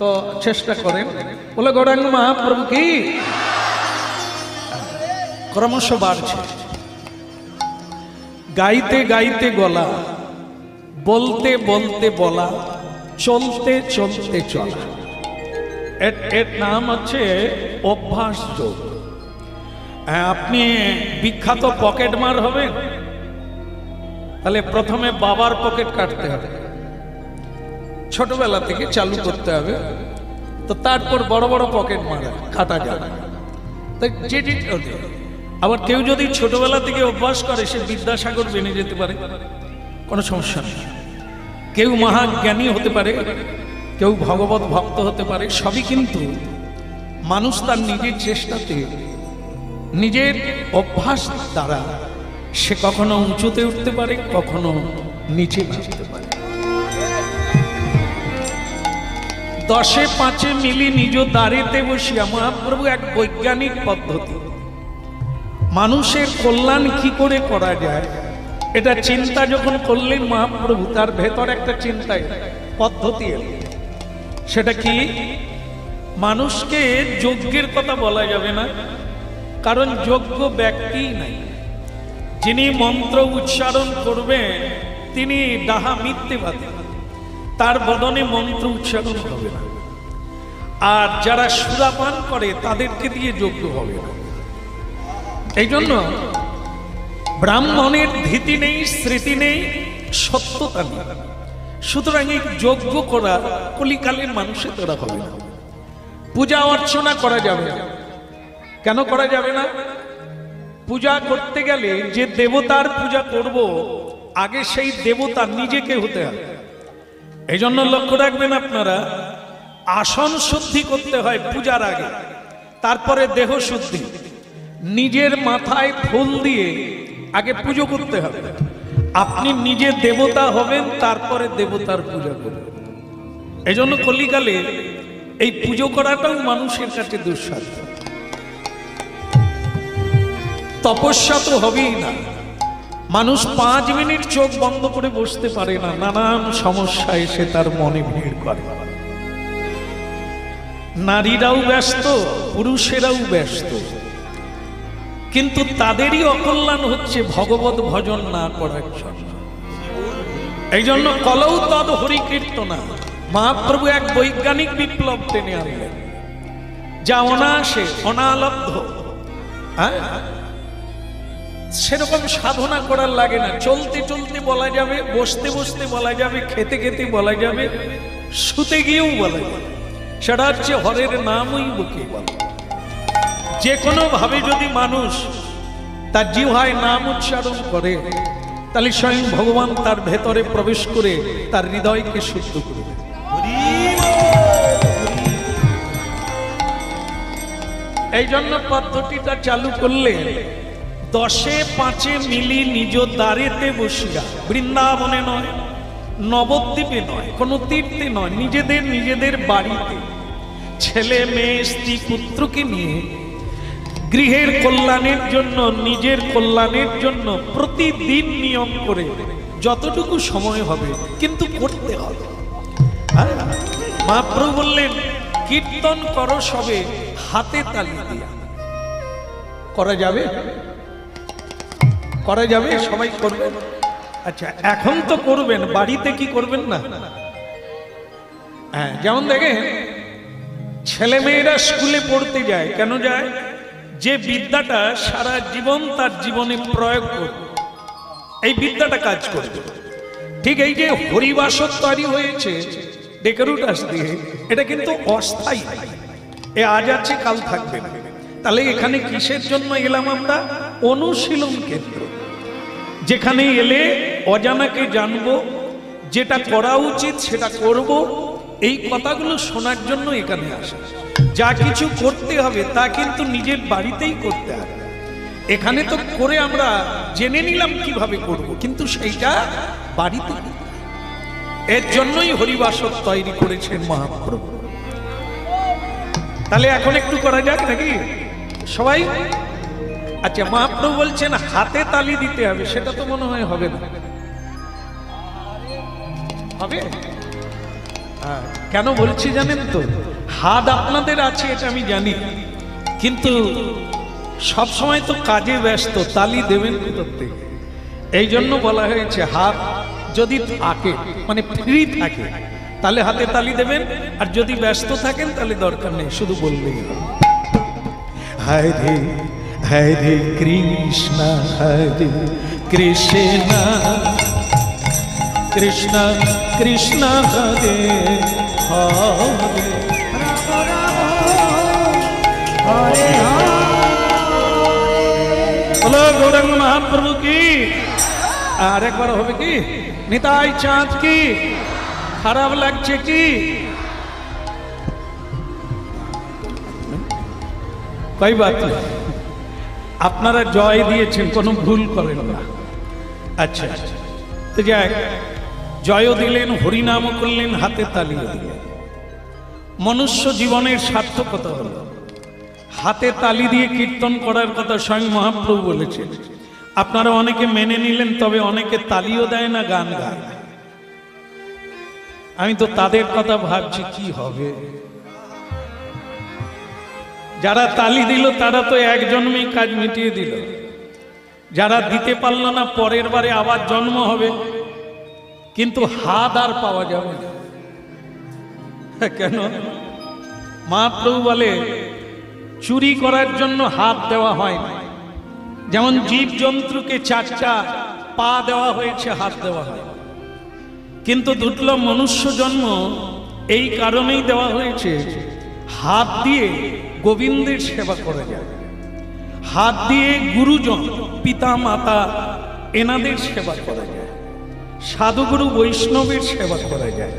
তো চেষ্টা করেন। বলে গৌরাঙ্গ মহাপ্রভু কি ক্রমশ বাড়ছে, গাইতে গাইতে গলা, বলতে বলতে বলা, চলতে চলতে চলা। এর নাম হচ্ছে অভ্যাস যোগ। আপনি বিখ্যাত পকেট মার হবেন, তাহলে প্রথমে বাবার পকেট কাটতে হবে, ছোটবেলা থেকে চালু করতে হবে, তো তারপর বড় বড় পকেট মারা কাটা যাবে। আবার কেউ যদি ছোটবেলা থেকে অভ্যাস করে, সে বিদ্যাসাগর বেনে যেতে পারে, কোনো সমস্যা নেই। কেউ মহাজ্ঞানী হতে পারে, কেউ ভগবত ভক্ত হতে পারে, সবই কিন্তু মানুষ তার নিজের চেষ্টাতে, নিজের অভ্যাস দ্বারা সে কখনো উঁচুতে উঠতে পারে, কখনো নিচে নামতে পারে। 10 5 মিলি নিজ দাঁড়িতে বসিয়া, মহাপ্রভু এক বৈজ্ঞানিক পদ্ধতি, মানুষের কল্যাণ কি করে করা যায় এটা চিন্তা যখন করলেন মহাপ্রভু, তার ভেতর একটা চিন্তায় পদ্ধতি এলো। সেটা কি? মানুষকে যজ্ঞের কথা বলা যাবে না, কারণ যোগ্য ব্যক্তি নাই। যিনি মন্ত্র উচ্চারণ করবেন তিনি ডাহা মিথ্যেবাদী, তার বদনে মন্ত্র উচ্চারণ হবে না। আর যারা সুরাপান করে তাদেরকে দিয়ে যজ্ঞ হবে না। এই জন্য ব্রাহ্মণের ভীতি নেই, স্মৃতি নেই, সত্যতা নেই। সুতরাং এই যজ্ঞ করা কলিকালের মানুষের দ্বারা হবে না। পূজা অর্চনা করা যাবে না। কেন করা যাবে না? পূজা করতে গেলে যে দেবতার পূজা করব, আগে সেই দেবতা নিজেকে হতে হবে। এই জন্য লক্ষ্য রাখবেন আপনারা, আসন শুদ্ধি করতে হয় পূজার আগে, তারপরে দেহ শুদ্ধি। নিজের মাথায় ফুল দিয়ে আগে পুজো করতে হবে। আপনি নিজে দেবতা হবেন, তারপরে দেবতার পূজা করবেন। এই জন্য কলিকালে এই পুজো করাটাও মানুষের কাছে দুঃসাধ্য। তপস্যা তো হবেই না। মানুষ 5 মিনিট চোখ বন্ধ করে বসতে পারে না, নানান সমস্যা এসে তার মনে ভিড় করে। নারীরাও ব্যস্ত, পুরুষেরাও ব্যস্ত, কিন্তু তাদেরই অকল্যাণ হচ্ছে ভগবত ভজন না করার জন্য। এই জন্য কলৌ তদ হরি কীর্তনা, মহাপ্রভু এক বৈজ্ঞানিক বিপ্লব টেনে আনলেন, যা অনায়াসে অনালব্ধ। সেরকম সাধনা করার লাগে না। চলতে চলতে বলা যাবে, বসতে বসতে বলা যাবে, খেতে খেতে বলা যাবে, শুতে গিয়েও বলা যাবে। সেটা হচ্ছে হরের নামই বুকে বলা। যে কোনো ভাবে যদি মানুষ তার জিহ্বায় নাম উচ্চারণ করে, তাহলে স্বয়ং ভগবান তার ভেতরে প্রবেশ করে তার হৃদয়কে শুদ্ধ করবে। এই জন্য পদ্ধতিটা চালু করলে 10 5 মিলি নিজ দ্বারেতে বসিয়া, বৃন্দাবনে নয়, নবদ্বীপে নয়, কোনো তীর্থে নয়, নিজেদের বাড়িতে ছেলে মেয়ে স্ত্রী পুত্রকে নিয়ে গৃহের কল্যাণের জন্য, নিজের কল্যাণের জন্য প্রতিদিন নিয়ম করে যতটুকু সময় হবে কিন্তু করতে হবে। মহাপ্রভু বললেন, কীর্তন করো সবে হাতে তালি দিয়া। করা যাবে? করা যাবে? সবাই করবেন? আচ্ছা, এখন তো করবেন, বাড়িতে কি করবেন না? হ্যাঁ, যেমন দেখেন ছেলে মেয়েরা স্কুলে পড়তে যায়, কেন যায়? যে বিদ্যাটা সারা জীবন তার জীবনে প্রয়োগ করবে, এই বিদ্যাটা কাজ করবে। ঠিক এই যে হরিবাসর তৈরি হয়েছে ডেকারুটাস দিয়ে, এটা কিন্তু অস্থায়ী, এ আজ আছে কাল থাকবে না। তাহলে এখানে কিসের জন্য এলাম আমরা? অনুশীলন কেন্দ্র, যেখানে এলে অজানাকে জানবো, যেটা করা উচিত সেটা করব, এই কথাগুলো শোনার জন্য এখানে আসা। যা কিছু করতে হবে তা কিন্তু নিজের বাড়িতেই করতে হবে। এখানে তো করে আমরা জেনে নিলাম কিভাবে করব, কিন্তু সেইটা বাড়িতে। এর জন্যই হরিবাসর তৈরি করেছেন মহাপ্রভু। তাহলে এখন একটু করা যাক নাকি সবাই? আচ্ছা, মহাপ্রভু বলছেন হাতে তালি দিতে হবে, সেটা তো মনে হয় হবে না। হবে? কেন বলছি জানেন তো, হাত আপনাদের আছে এটা আমি জানি, কিন্তু সব সময় তো কাজে ব্যস্ত, তালি দেবেন কোথার থেকে? এই জন্য বলা হয়েছে হাত যদি থাকে মানে ফ্রি থাকে তাহলে হাতে তালি দেবেন, আর যদি ব্যস্ত থাকেন তাহলে দরকার নেই, শুধু বললেই হবে। হরে হরে কৃষ্ণ হরে কৃষ্ণ কৃষ্ণ কৃষ্ণ হরে হরে হরে বলো গৌরাঙ্গ মহাপ্রভু কি। আর একবার হবে কি নিতাই চাঁদ কি। খারাপ লাগছে কি? কই বাত আপনারা জয় দিয়েছেন, কোনো ভুল করেন না। আচ্ছা তো যাক, জয়ও দিলেন, হরিনামও করলেন, হাতে তালিও দিলেন। মনুষ্য জীবনের সার্থকতা হল হাতে তালি দিয়ে কীর্তন করার কথা স্বয়ং মহাপ্রভু বলেছেন। আপনারা অনেকে মেনে নিলেন, তবে অনেকে তালিও দেয় না, গান গায় না। আমি তো তাদের কথা ভাবছি কি হবে। যারা তালি দিল তারা তো এক জন্মেই কাজ মিটিয়ে দিল, যারা দিতে পারল না পরের বারে আবার জন্ম হবে, কিন্তু হাত আর পাওয়া যাবে না। কেন? মহাপ্রভু বলে চুরি করার জন্য হাত দেওয়া হয় না, যেমন জীব জন্তুকে চারটা পা দেওয়া হয়েছে, হাত দেওয়া হয়, কিন্তু দুর্লভ মনুষ্য জন্ম এই কারণেই দেওয়া হয়েছে হাত দিয়ে গোবিন্দের সেবা করা যায়, হাত দিয়ে গুরুজন পিতা মাতা এনাদের সেবা করা যায়, সাধুগুরু বৈষ্ণবের সেবা করা যায়,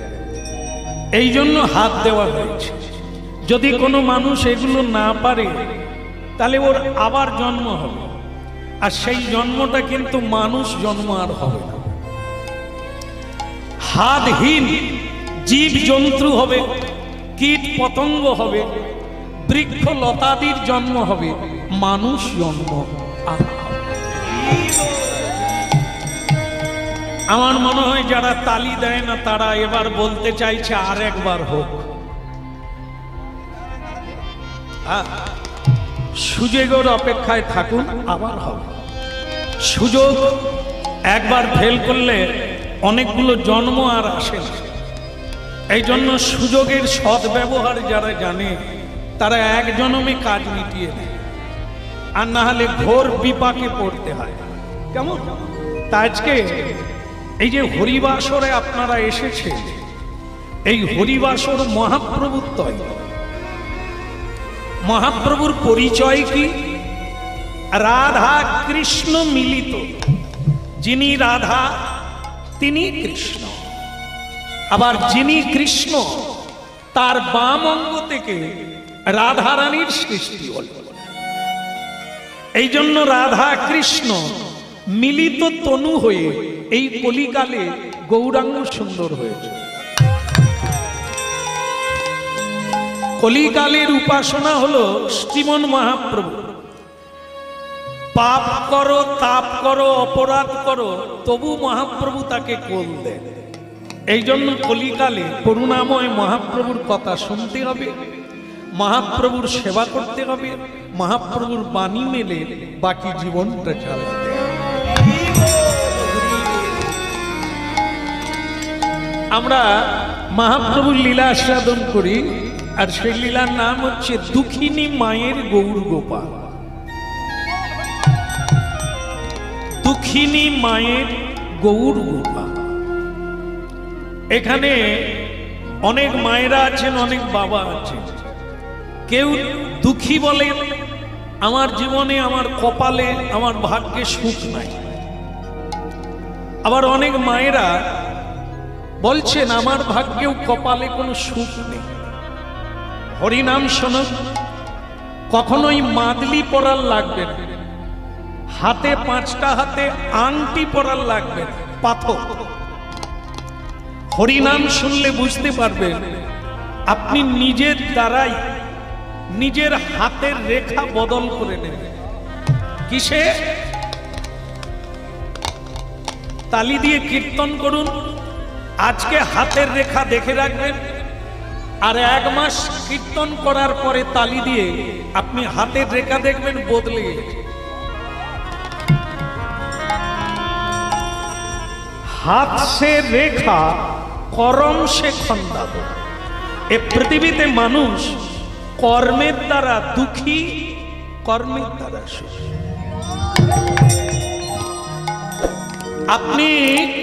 এই জন্য হাত দেওয়া হয়েছে। যদি কোনো মানুষ এগুলো না পারে তাহলে ওর আবার জন্ম হবে, আর সেই জন্মটা কিন্তু মানুষ জন্ম আর হবে না। হাতহীন জীব জন্তু হবে, কীট পতঙ্গ হবে, বৃক্ষ লতাদির জন্ম হবে, মানুষ জন্ম আর হবে। আমার মনে হয় যারা তালি দেয় না তারা এবার বলতে চাইছে আর একবার হোক। সুযোগের অপেক্ষায় থাকুন, আবার হবে। সুযোগ একবার ফেল করলে অনেকগুলো জন্ম আর আসে না। এই জন্য সুযোগের সদ্ব্যবহার যারা জানে তারা এক জন্মে কাজ মিটিয়ে দেয়, আর না হলে ঘোর বিপাকে পড়তে হয়। কেমন? তা আজকে এই যে হরিবাসরে আপনারা এসেছে, এই হরিবাসর মহাপ্রভুর তয়। মহাপ্রভুর পরিচয় কি? রাধা কৃষ্ণ মিলিত। যিনি রাধা তিনি কৃষ্ণ, আবার যিনি কৃষ্ণ তার বাম অঙ্গ থেকে রাধারানীর সৃষ্টি হল। এই জন্য রাধা কৃষ্ণ মিলিত তনু হয়ে এই কলিকালে গৌরাঙ্গ সুন্দর হয়েছে। কলিকালের উপাসনা হলো শ্রীমন মহাপ্রভু। পাপ করো, তাপ করো, অপরাধ করো, তবু মহাপ্রভু তাকে কোল দেন। এই জন্য কলিকালে করুণাময় মহাপ্রভুর কথা শুনতে হবে, মহাপ্রভুর সেবা করতে হবে, মহাপ্রভুর বাণী মেলে বাকি জীবনটা চালাতে হবে। আমরা মহাপ্রভুর লীলা আস্বাদন করি, আর সেই লীলার নাম হচ্ছে দুঃখিনী মায়ের গৌর গোপাল। দুঃখিনী মায়ের গৌর গোপাল। এখানে অনেক মায়েরা আছেন, অনেক বাবা আছেন। কেউ দুঃখী বলেন আমার জীবনে, আমার কপালে, আমার ভাগ্যে সুখ নাই। আবার অনেক মায়েরা বলছেন আমার ভাগ্যেও কপালে কোনো সুখ নেই। হরিনাম শোনো, কখনোই মাদলি পরার লাগবে না, হাতে 5টা হাতে আংটি পরার লাগবে না, পাথর। হরিনাম শুনলে বুঝতে পারবেন আপনি নিজের দ্বারাই নিজের হাতের রেখা বদল করে নেবেন। কিসে? তালি দিয়ে কীর্তন করুন, আজকে হাতের রেখা দেখে রাখবেন, আর 1 মাস কীর্তন করার পরে তালি দিয়ে আপনি হাতের রেখা দেখবেন বদলে গেছে। হাত সে রেখা করম সে খন্দাব। এ পৃথিবীতে মানুষ কর্মের দ্বারা দুঃখী, কর্মের দ্বারা সুখী। আপনি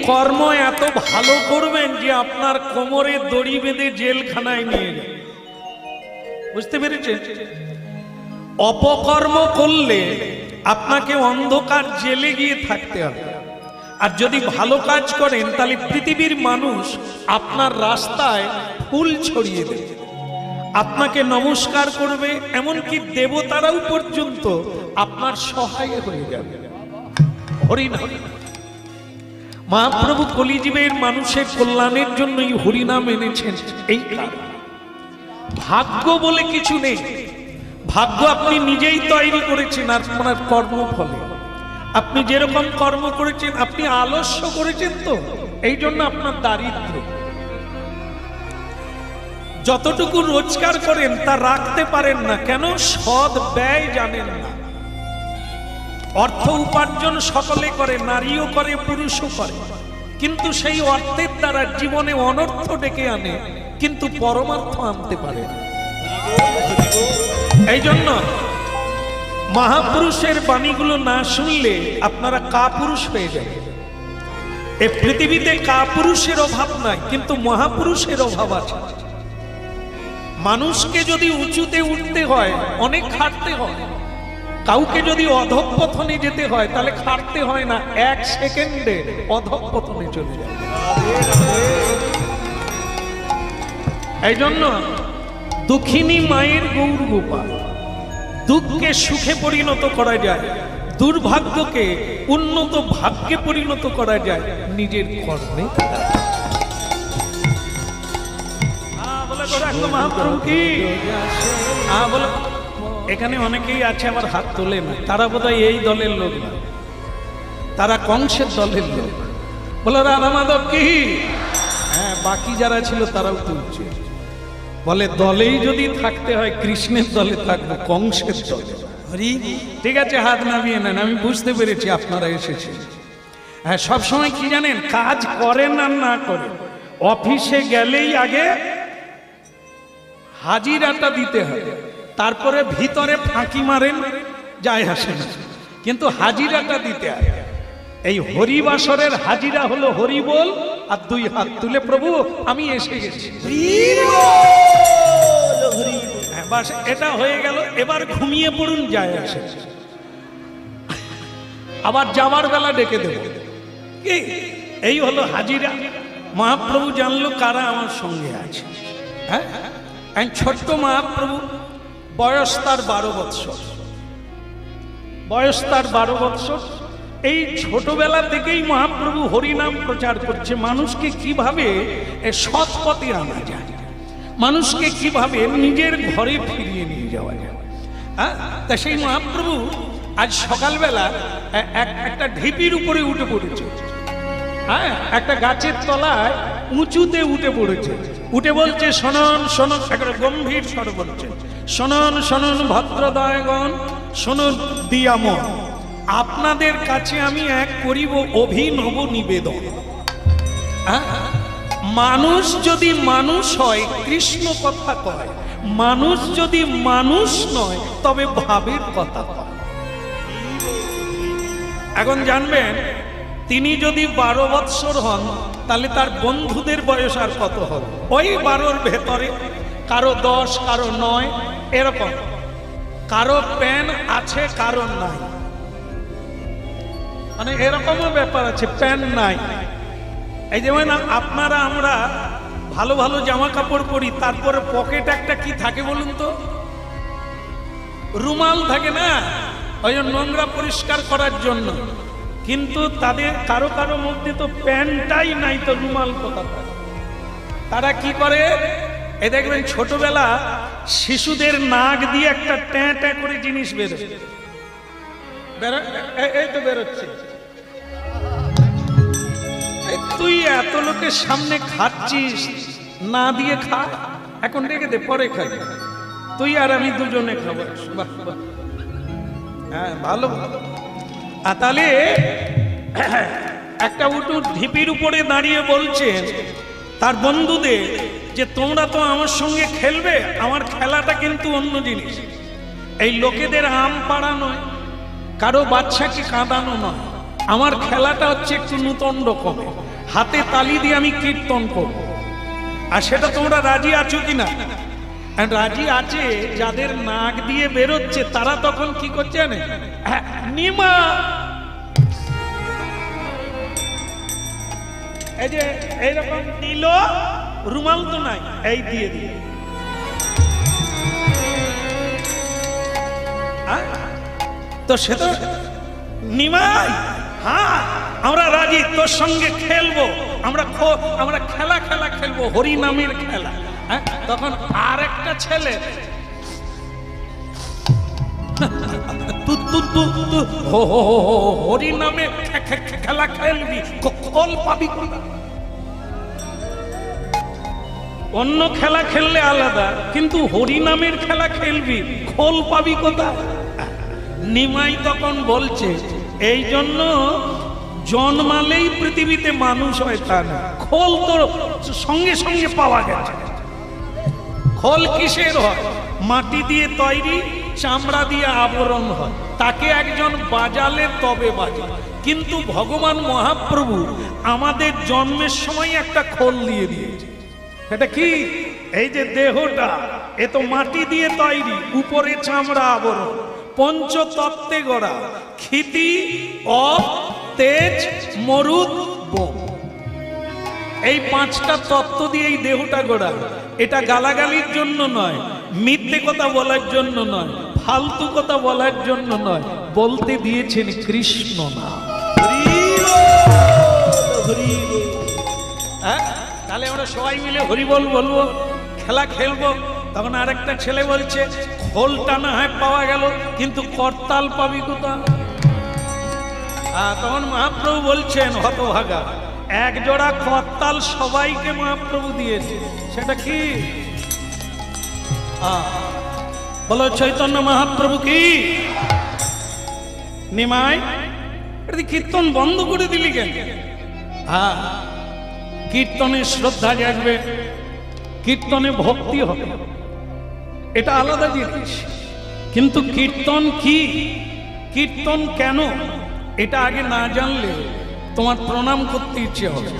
কর্ম এত ভালো করবেন যে আপনার কোমরে দড়ি বেঁধে জেলখানায় নিয়ে যাবে। বুঝতে পেরেছেন? অপকর্ম করলে আপনাকে অন্ধকার জেলে গিয়ে থাকতে হবে, আর যদি ভালো কাজ করেন তাহলে পৃথিবীর মানুষ আপনার রাস্তায় ফুল ছড়িয়ে দেবে, আপনাকে নমস্কার করবে, এমনকি দেবতারাও পর্যন্ত আপনার সহায় হয়ে যাবে। হরিনাম। মহাপ্রভু কলিযুগের মানুষের কল্যাণের জন্যই হরিনাম এনেছেন। এই ভাগ্য বলে কিছু নেই, ভাগ্য আপনি নিজেই তৈরি করেছেন আপনার কর্মফলে। আপনি যেরকম কর্ম করেছেন, আপনি আলস্য করেছেন, তো এই জন্য আপনার দারিদ্র। যতটুকু রোজগার করেন তা রাখতে পারেন না, কেন? সৎ ব্যয় জানেন না। অর্থ উপার্জন সকলে করে, নারীও করে, পুরুষও করে, কিন্তু সেই অর্থের দ্বারা জীবনে অনর্থ ডেকে আনে, কিন্তু পরমার্থ আনতে পারে না। এই জন্য মহাপুরুষের বাণীগুলো না শুনলে আপনারা কাপুরুষ হয়ে যাবে। এই পৃথিবীতে কাপুরুষের অভাব নাই, কিন্তু মহাপুরুষের অভাব আছে। মানুষকে যদি উঁচুতে উঠতে হয় অনেক খাটতে হয়, কাউকে যদি অধঃপতনে যেতে হয় তাহলে খাটতে হয় না, 1 সেকেন্ডে অধঃপতনে চলে যায়। এই জন্য দুঃখিনী মায়ের গৌর গোপাল। দুঃখকে সুখে পরিণত করা যায়, দুর্ভাগ্যকে উন্নত ভাগ্যে পরিণত করা যায় নিজের কর্মে। মহাপ্রভু কি বলে? এখানে অনেকেই আছে আবার হাত তোলে না, তারা বোধহয় এই দলের লোক না, তারা কংসের দলের লোক। বলে রাধা মাধব কি? হ্যাঁ, বাকি যারা ছিল তারাও তুলছে। বলে দলেই যদি থাকতে হয় কৃষ্ণের দলে থাকবো, কংসের দলে। ঠিক আছে, হাত নামিয়ে নেন, আমি বুঝতে পেরেছি আপনারা এসেছেন। হ্যাঁ, সবসময় কি জানেন, কাজ করেন আর না করেন, অফিসে গেলেই আগে হাজিরাটা দিতে হবে, তারপরে ভিতরে ফাঁকি মারেন, যায় আসে না, কিন্তু হাজিরাটা দিতে হবে। এই হরিবাসরের হাজিরা হলো হরি বল আর 2 হাত তুলে, প্রভু আমি এসে গেছি, বাস, এটা হয়ে গেল। এবার ঘুমিয়ে পড়ুন, যায় আসে। আবার যাওয়ার বেলা ডেকে দেব, কি? এই হলো হাজিরা। মহাপ্রভু জানলো কারা আমার সঙ্গে আছে। হ্যাঁ, ছোট্ট মহাপ্রভু, বয়স তার 12 বৎসর, বয়স তার 12 বৎসর। এই ছোটবেলা থেকেই মহাপ্রভু হরিনাম প্রচার করছে, মানুষকে কিভাবে সৎ পথে আনা যায়, মানুষকে কিভাবে নিজের ঘরে ফিরিয়ে নিয়ে যাওয়া যায়। হ্যাঁ, তা সেই মহাপ্রভু আজ সকালবেলা একটা ঢিপির উপরে উঠে পড়েছে। হ্যাঁ, একটা গাছের তলায় উঁচুতে উঠে পড়েছে, উঠে বলছে, শোনন শোনন, একটা গম্ভীর স্বর বলছে, শোনন শোনন ভদ্রদয়গণ, শোনন দিয়ামন, আপনাদের কাছে আমি এক করিব অভিনব নিবেদন। মানুষ যদি মানুষ হয় কৃষ্ণ কথা কয়, মানুষ যদি মানুষ নয় তবে ভাবের কথা কয়। এখন জানবেন, তিনি যদি 12 বৎসর হন তাহলে তার বন্ধুদের বয়স আর কত হবে? ওই 12-র ভেতরে, কারো 10, কারো 9, এরকম। কারো প্যান আছে, কারো নাই, মানে এরকমও ব্যাপার আছে, প্যান নাই। এই যেমন আপনারা আমরা ভালো ভালো জামা কাপড় পরি, তারপরে পকেট একটা কি থাকে বলুন তো? রুমাল থাকে না, ওই নোংরা পরিষ্কার করার জন্য। কিন্তু তাদের কারো কারো মধ্যে তো প্যান্টটাই নাই, তো রুমাল কোথায়? তারা কি করে, এ দেখবেন ছোটবেলা শিশুদের নাক দিয়ে একটা ট্যাঁ ট্যাঁ করে জিনিস বেরোয়, এই তো বেরোচ্ছে, তুই এত লোকের সামনে খাচ্ছিস, না দিয়ে খা, এখন রেখে দে, পরে খাই, তুই আর আমি দুজনে খাবো। হ্যাঁ ভালো। আর তাহলে একটা উটু ঢিপির উপরে দাঁড়িয়ে বলছে তার বন্ধুদের যে তোমরা তো আমার সঙ্গে খেলবে, আমার খেলাটা কিন্তু অন্য জিনিস। এই লোকেদের আম পাড়া নয়, কারো বাচ্চাকে কাঁদানো নয়, আমার খেলাটা হচ্ছে একটু নূতন রকমের, হাতে তালি দিয়ে আমি কীর্তন করব। আর সেটা তোমরা রাজি আছো কিনা? রাজি আছে। যাদের নাক দিয়ে বেরোচ্ছে তারা তখন কি করছে জানে? নিমা, এই যে এইরকম দিল, রুমাল তো নাই, এই দিয়ে দিয়ে তো সে তো নিমাই, হ্যাঁ আমরা রাজি, তোর সঙ্গে খেলবো, আমরা খেলা খেলবো, হরি নামের খেলা। তখন আর একটা ছেলে হরি নামে খেলা খেলবি, কল পাবি কোথা? অন্য খেলা খেললে আলাদা, কিন্তু হরি নামের খেলা খেলবি, খোল পাবি কোথা? নিমাই তখন বলছে এই জন্য জন্মালেই পৃথিবীতে মানুষ হয় তা না, খোল তো সঙ্গে সঙ্গে পাওয়া গেছে। খোল কিসের হয়? মাটি দিয়ে তৈরি, চামড়া দিয়ে আবরণ হয়, তাকে একজন বাজালে তবে বাজে। কিন্তু ভগবান মহাপ্রভু আমাদের জন্মের সময় একটা খোল দিয়ে দিয়েছে। এটা কি? এই যে দেহটা, এ তো মাটি দিয়ে তৈরি, উপরে চামড়া আবরণ, পঞ্চতত্ত্বে গড়া, ক্ষিতি, অপ, তেজ, মরুদ, বোম, এই পাঁচটা তত্ত্ব দিয়ে এই দেহটা গড়া। এটা গালাগালির জন্য নয়, মিথ্যে কথা বলার জন্য নয়, ফালতু কথা বলার জন্য নয়, বলতে দিয়েছেন কৃষ্ণ নাম। তাহলে আমরা সবাই মিলে হরিবল বলবো, খেলা খেলবো। তখন আরেকটা ছেলে বলছে খোলটা না হয় পাওয়া গেল, কিন্তু করতাল পাবি কোথা? তখন মহাপ্রভু বলছেন হতভাগা, এক জোড়া করতাল সবাইকে মহাপ্রভু দিয়েছে। সেটা কি? বলো চৈতন্য মহাপ্রভু কি? নিমাই, কীর্তন বন্ধ করে দিলি কেন? কীর্তনে শ্রদ্ধা জাগবে, কীর্তনে ভক্তি হবে, এটা আলাদা জিনিস। কিন্তু কীর্তন কি, কীর্তন কেন, এটা আগে না জানলে তোমার প্রণাম করতে ইচ্ছে হবে।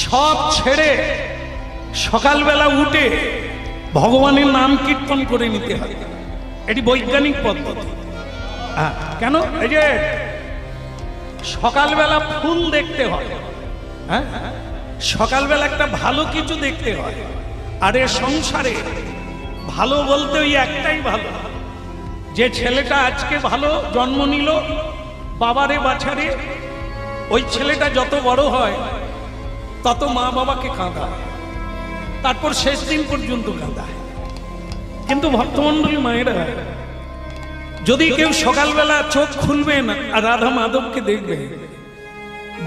সব ছেড়ে সকালবেলা উঠে ভগবানের নাম কীর্তন করে নিতে হয়, এটি বৈজ্ঞানিক পদ্ধতি। কেন? এই যে সকালবেলা ফুল দেখতে হয়, সকালবেলা একটা ভালো কিছু দেখতে হয়। আর এ সংসারে ভালো বলতে ওই একটাই ভালো, যে ছেলেটা আজকে ভালো জন্ম নিল বাবারে বাছারে, ওই ছেলেটা যত বড় হয় তত মা বাবাকে কাঁদায়, তারপর শেষ দিন পর্যন্ত কাঁদায়। কিন্তু ভক্তমণ্ডলী মায়েরা, যদি কেউ সকালবেলা চোখ খুলবেন আর রাধা মাধবকে দেখবেন,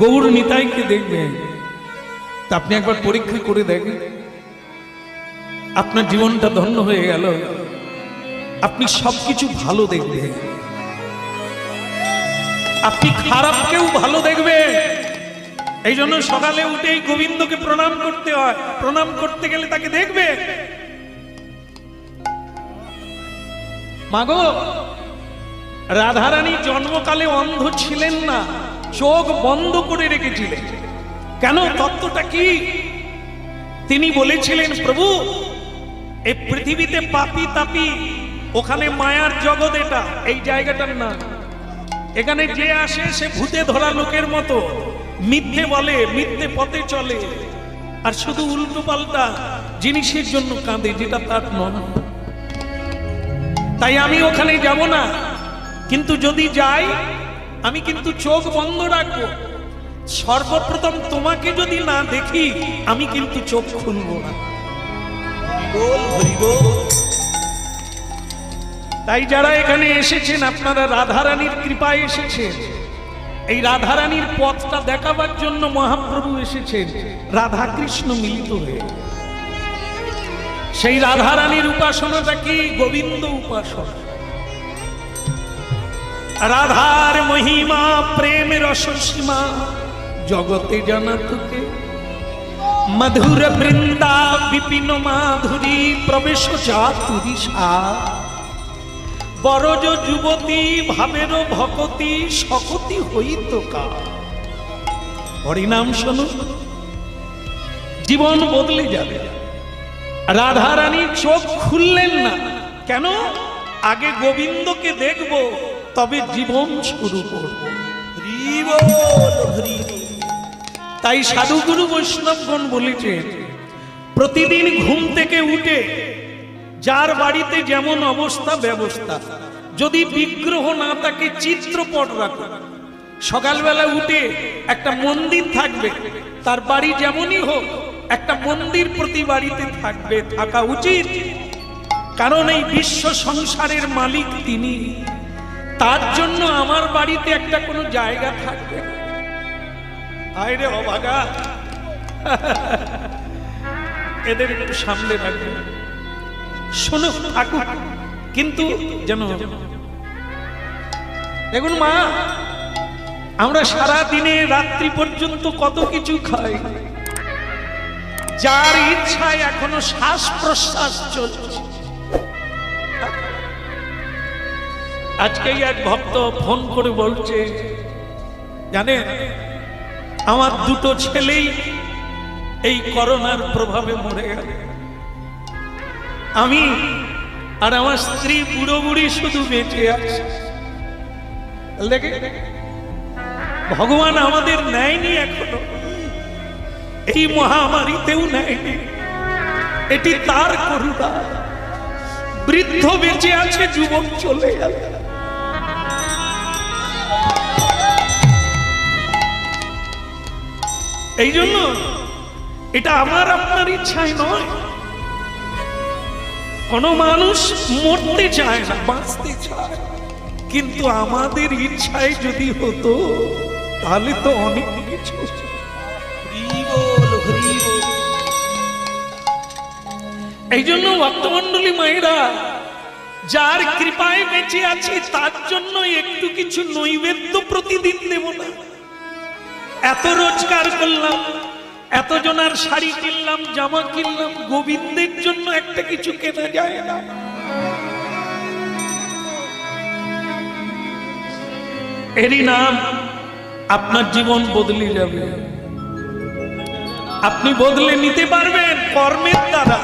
গৌর নিতাইকে দেখবেন, তা আপনি একবার পরীক্ষা করে দেখেন, আপনার জীবনটা ধন্য হয়ে গেল। আপনি সবকিছু ভালো দেখবেন, আপনি খারাপকেও ভালো দেখবেন। এই জন্য সকালে উঠেই গোবিন্দকে প্রণাম করতে হয়, প্রণাম করতে গেলে তাকে দেখবে। মাগো, রাধারানী জন্মকালে অন্ধ ছিলেন না, চোখ বন্ধ করে রেখেছিলেন। কেন? তত্ত্বটা কি? তিনি বলেছিলেন, প্রভু এই পৃথিবীতে পাপি তাপি, ওখানে মায়ার জগৎ, এটা এই জায়গাটার না। এখানে যে আসে সে ভূতে ধরা লোকের মতো মিথ্যে বলে, মিথ্যে পথে চলে, আর শুধু উল্টো পাল্টা জিনিসের জন্য কাঁদে, যেটা তার নয়। তাই আমি ওখানে যাব না, কিন্তু যদি যাই আমি কিন্তু চোখ বন্ধ রাখবো। সর্বপ্রথম তোমাকে যদি না দেখি আমি কিন্তু চোখ খুলবো না। তাই যারা এখানে এসেছেন আপনারা রাধারানীর কৃপায় এসেছেন। এই রাধারানীর পথটা দেখাবার জন্য মহাপ্রভু এসেছেন রাধা কৃষ্ণ মিলিত হয়ে। সেই রাধারানীর উপাসনাটা কি? গোবিন্দ উপাসনা। রাধার মহিমা প্রেমের রসসীমা জগতে জানা তোকে, মধুর বৃন্দা বিপিন মাধুরী প্রবেশ চাতুরী সা, বরজ যুবতী ভাবের ভকতি সকতি হইত কা। হরিনাম শোনো, জীবন বদলে যাবে। রাধারানী চোখ খুললেন না কেন? আগে গোবিন্দকে দেখব, তবে জীবন শুরু করব। তাই সাধুগুরু বৈষ্ণবগণ বলেছেন, প্রতিদিন ঘুম থেকে উঠে যার বাড়িতে যেমন অবস্থা ব্যবস্থা, যদি বিগ্রহ না থাকে চিত্রপট রাখো। সকালবেলা উঠে একটা মন্দির থাকবে, তার বাড়ি যেমনই হোক একটা মন্দির প্রতি বাড়িতে থাকবে, থাকা উচিত। কারণ এই বিশ্ব সংসারের মালিক তিনি, তার জন্য আমার বাড়িতে একটা কোনো জায়গা থাকবে। আরে অভাগা, এদের একটু সামনে রাখবে। শোনো থাকুক, কিন্তু যেন দেখুন মা, আমরা সারা দিনে রাত্রি পর্যন্ত কত কিছু খাই, যার ইচ্ছায় এখনো শ্বাস প্রশ্বাস চলছে। আজকেই এক ভক্ত ফোন করে বলছে, জানেন আমার দুটো ছেলেই এই করোনার প্রভাবে মরে গেল, আমি আর আমার স্ত্রী বুড়ো বুড়ি শুধু বেঁচে আছে। ভগবান আমাদের নেয়নি এখনো, এই মহামারীতেও নেয়নি, এটি তার করুণা। বৃদ্ধ বেঁচে আছে, যুবক চলে গেল। এই জন্য এটা আমার আপনার ইচ্ছায় নয়। কোন মানুষ মরতে চায় না, বাঁচতে চায়, কিন্তু আমাদের ইচ্ছায় যদি হতো তাহলে তো অনেক কিছু। এই জন্য ভক্তমণ্ডলী মায়েরা, যার কৃপায় বেঁচে আছি তার জন্য একটু কিছু নৈবেদ্য প্রতিদিন দেব না। এত রোজগার করলাম, এত জনার শাড়ি কিনলাম, জামা কিনলাম, গোবিন্দের জন্য একটা কিছু কেনা যায় না। এরই নাম আপনার জীবন বদলে যাবে। আপনি বদলে নিতে পারবেন কর্মের দ্বারা।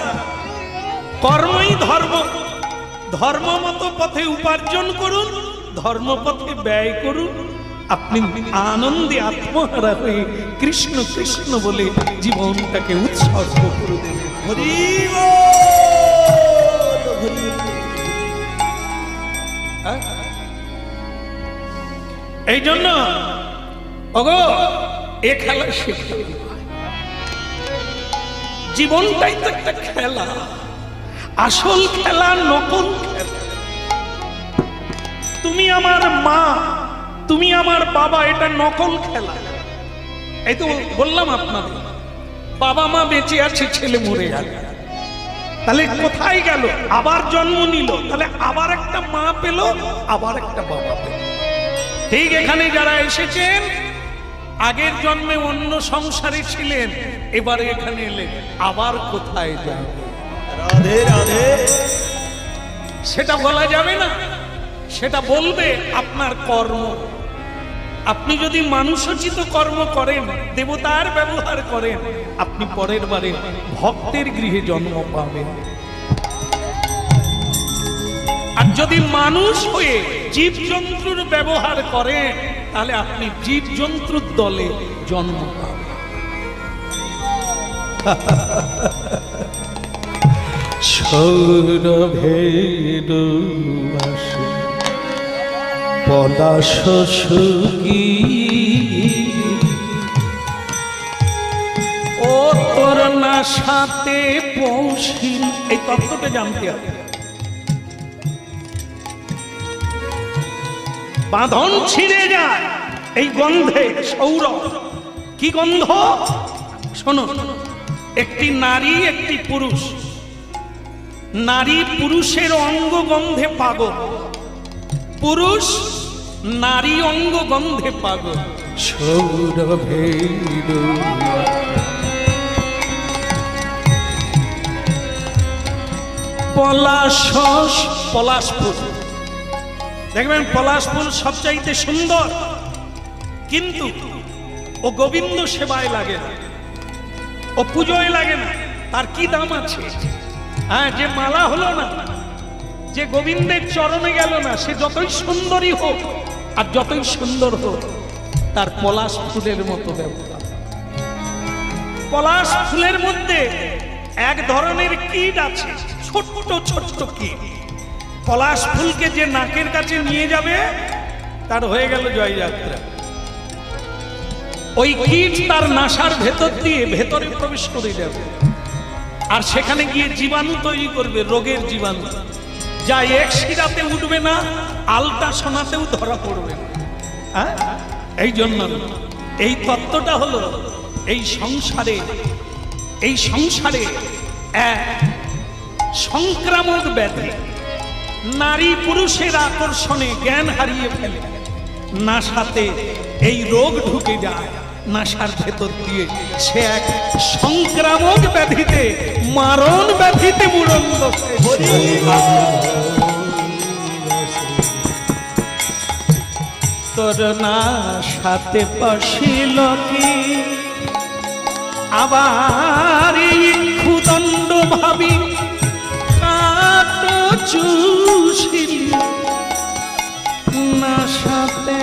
কর্মই ধর্ম। ধর্ম মতো পথে উপার্জন করুন, ধর্ম পথে ব্যয় করুন। আপনি আনন্দে আত্মহারা হয়ে কৃষ্ণ কৃষ্ণ বলে জীবনটাকে উৎসর্গ করে দেবেন। এই জন্য ওগো, এ খেলা সে খেলা, জীবনটাই তো একটা খেলা। আসল খেলা নকল খেলা। তুমি আমার মা, তুমি আমার বাবা, এটা নকল খেলা। এই তো বললাম আপনাদের, বাবা মা বেঁচে আছে, ছেলে মরে গেল, তাহলে কোথায় গেল? আবার জন্ম নিল, তাহলে আবার একটা মা পেল, আবার একটা বাবা পেল। ঠিক এখানে যারা এসেছেন, আগের জন্মে অন্য সংসারে ছিলেন, এবারে এখানে এলেন, আবার কোথায় যাবে? রাধে রাধে। সেটা বলা যাবে না, সেটা বলবে আপনার কর্ম। আপনি যদি মানুষোচিত কর্ম করেন, দেবতার ব্যবহার করেন, আপনি পরের বারে ভক্তের গৃহে জন্ম পাবেন। আর যদি মানুষ হয়ে জীবজন্তুর ব্যবহার করেন, তাহলে আপনি জীবজন্তুর দলে জন্ম পাবেন। সৌরভের বাসে পলাশ সুখী, ও তোর না সাথে পৌঁছিল। এই তত্ত্বটা জানতে হবে। বাঁধন ছিঁড়ে যায়, এই গন্ধে সৌরভ। কি গন্ধ? শোনো, একটি নারী একটি পুরুষ, নারী পুরুষের অঙ্গ গন্ধে পাগল, পুরুষ নারী অঙ্গ গন্ধে পাগল। সৌরভের পলাশ, পলাশ ফুল দেখবেন, পলাশ ফুল সবচাইতে সুন্দর, কিন্তু ও গোবিন্দ সেবায় লাগে না, ও পুজোয় লাগে না। তার কি দাম আছে? হ্যাঁ, যে মালা হলো না, যে গোবিন্দের চরণে গেল না, সে যতই সুন্দরী হোক আর যতই সুন্দর হোক, তার পলাশ ফুলের মতো ব্যবহার। পলাশ ফুলের মধ্যে এক ধরনের কীট আছে, ছোট্ট ছোট্ট কীট। পলাশ ফুলকে যে নাকের কাছে নিয়ে যাবে, তার হয়ে গেল জয়যাত্রা। ওই কীট তার নাসার ভেতর দিয়ে ভেতরে প্রবেশ করে যাবে, আর সেখানে গিয়ে জীবাণু তৈরি করবে, রোগের জীবাণু, যা এক্স-রেতে উঠবে না, আলট্রাসোনাতেও ধরা পড়বে না। হ্যাঁ, এই জন্য এই তত্ত্বটা হলো এই সংসারে এক সংক্রামক ব্যাধি। নারী পুরুষের আকর্ষণে জ্ঞান হারিয়ে ফেলে, নাসাতে এই রোগ ঢুকে যায়, নাসার ভেতর দিয়ে সে এক সংক্রামক ব্যাধিতে, মারণ ব্যাধিতে মুড়ন্দ। তোর নাসাতে পশিল কি আবার এই ক্ষুদণ্ড ভাবি কাট চুষিলি নাসাতে।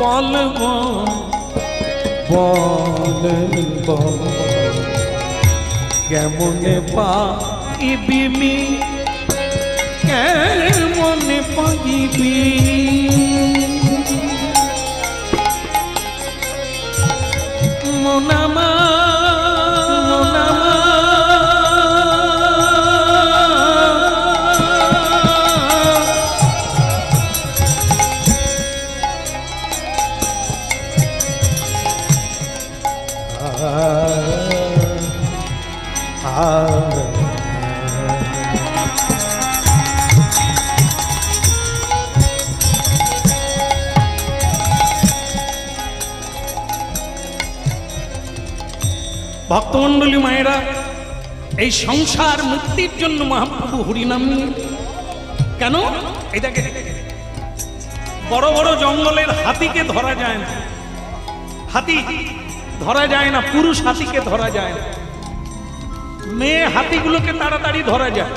বলবো বলবো কেমনে পাইবি, কেমনে পাইবি মনামা ভক্তমণ্ডলী মায়েরা, এই সংসার মুক্তির জন্য মহাপ্রভু হরিনাম নিয়ে কেন? এটাকে বড় বড় জঙ্গলের হাতিকে ধরা যায় না, হাতি ধরা যায় না, পুরুষ হাতিকে ধরা যায় না। মেয়ে হাতিগুলোকে তাড়াতাড়ি ধরা যায়,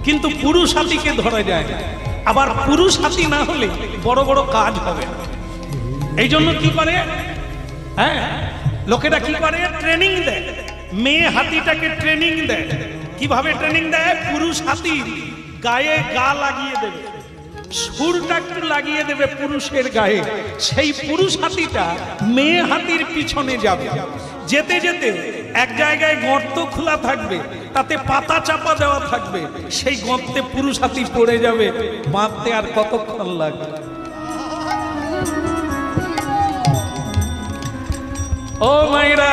কিন্তু পুরুষ হাতিকে ধরা যায় না। আবার পুরুষ হাতি না হলে বড় বড় কাজ হবে না। এই জন্য কি করে, হ্যাঁ, লোকেরা কি করে, ট্রেনিং দেয়, মেয়ে হাতিটাকে ট্রেনিং দেয়। কিভাবে ট্রেনিং দেয়? পুরুষ হাতি গায়ে গা লাগিয়ে দেবে, সুরটা একটু লাগিয়ে দেবে পুরুষের গায়ে, সেই পুরুষ হাতিটা মেয়ে হাতির পিছনে যাবে। যেতে যেতে এক জায়গায় গর্ত খোলা থাকবে, তাতে পাতা চাপা দেওয়া থাকবে, সেই গর্তে পুরুষ হাতি পড়ে যাবে। বাঁধতে আর কতক্ষণ লাগবে? ও মায়েরা,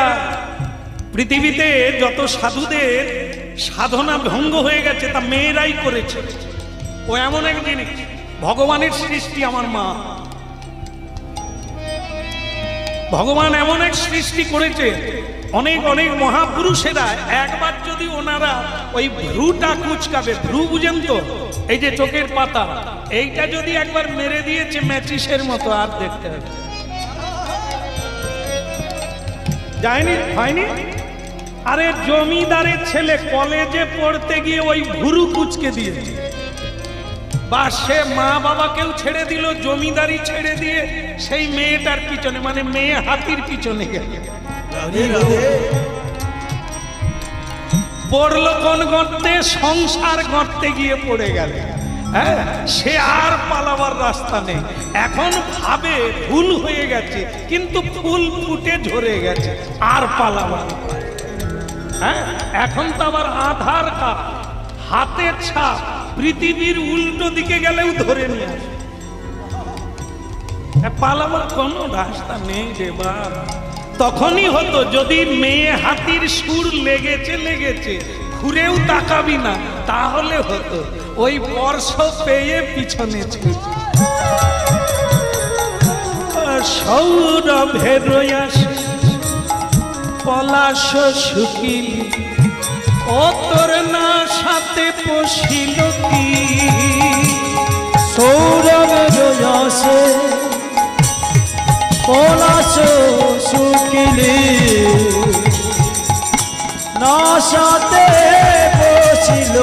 পৃথিবীতে যত সাধুদের সাধনা ভঙ্গ হয়ে গেছে তা মেয়েরাই করেছে। ও এমন এক জিনিস, ভগবানের সৃষ্টি আমার মা, ভগবান এমন এক সৃষ্টি করেছে, অনেক অনেক মহাপুরুষেরা একবার যদি ওনারা ওই ভ্রুটা কুচকাবে, ভ্রু বুঝেন তো, এই যে চোখের পাতা, এইটা যদি একবার মেরে দিয়েছে ম্যাচিসের মতো, আর দেখতে হবে যায়নি, হয়নি। আরে জমিদারের ছেলে কলেজে পড়তে গিয়ে ওই ভুরু কুচকে দিয়েছে, বা সে মা বাবাকেও ছেড়ে দিল, জমিদারি ছেড়ে দিয়ে সেই মেয়েটার পিছনে, মানে মেয়ে হাতির পিছনে গেল। পড়লো কোন গর্তে? সংসার গর্তে গিয়ে পড়ে গেল। হ্যাঁ, সে আর পালাবার রাস্তা নেই। এখন ভাবে ভুল হয়ে গেছে, কিন্তু ফুল ফুটে ঝরে গেছে, আর পালাবার। হ্যাঁ, এখন তো আবার আধার কার্ড, হাতের ছাপ, পৃথিবীর উল্টো দিকে গেলেও ধরে নিয়ে আসে। পালাবার কোনো রাস্তা নেই রে বাপ। তখনই হতো যদি মেয়ে হাতির সুর লেগেছে ঘুরেও তাকাবি না, তাহলে হতো। ওই বর্ষ পেয়ে পিছনে ছুটে সৌরভের পলাশ শুকিল, ও তোর না সাথে পশিল কি? সৌরভের পলাশ শুকিলে না সাথে পশিল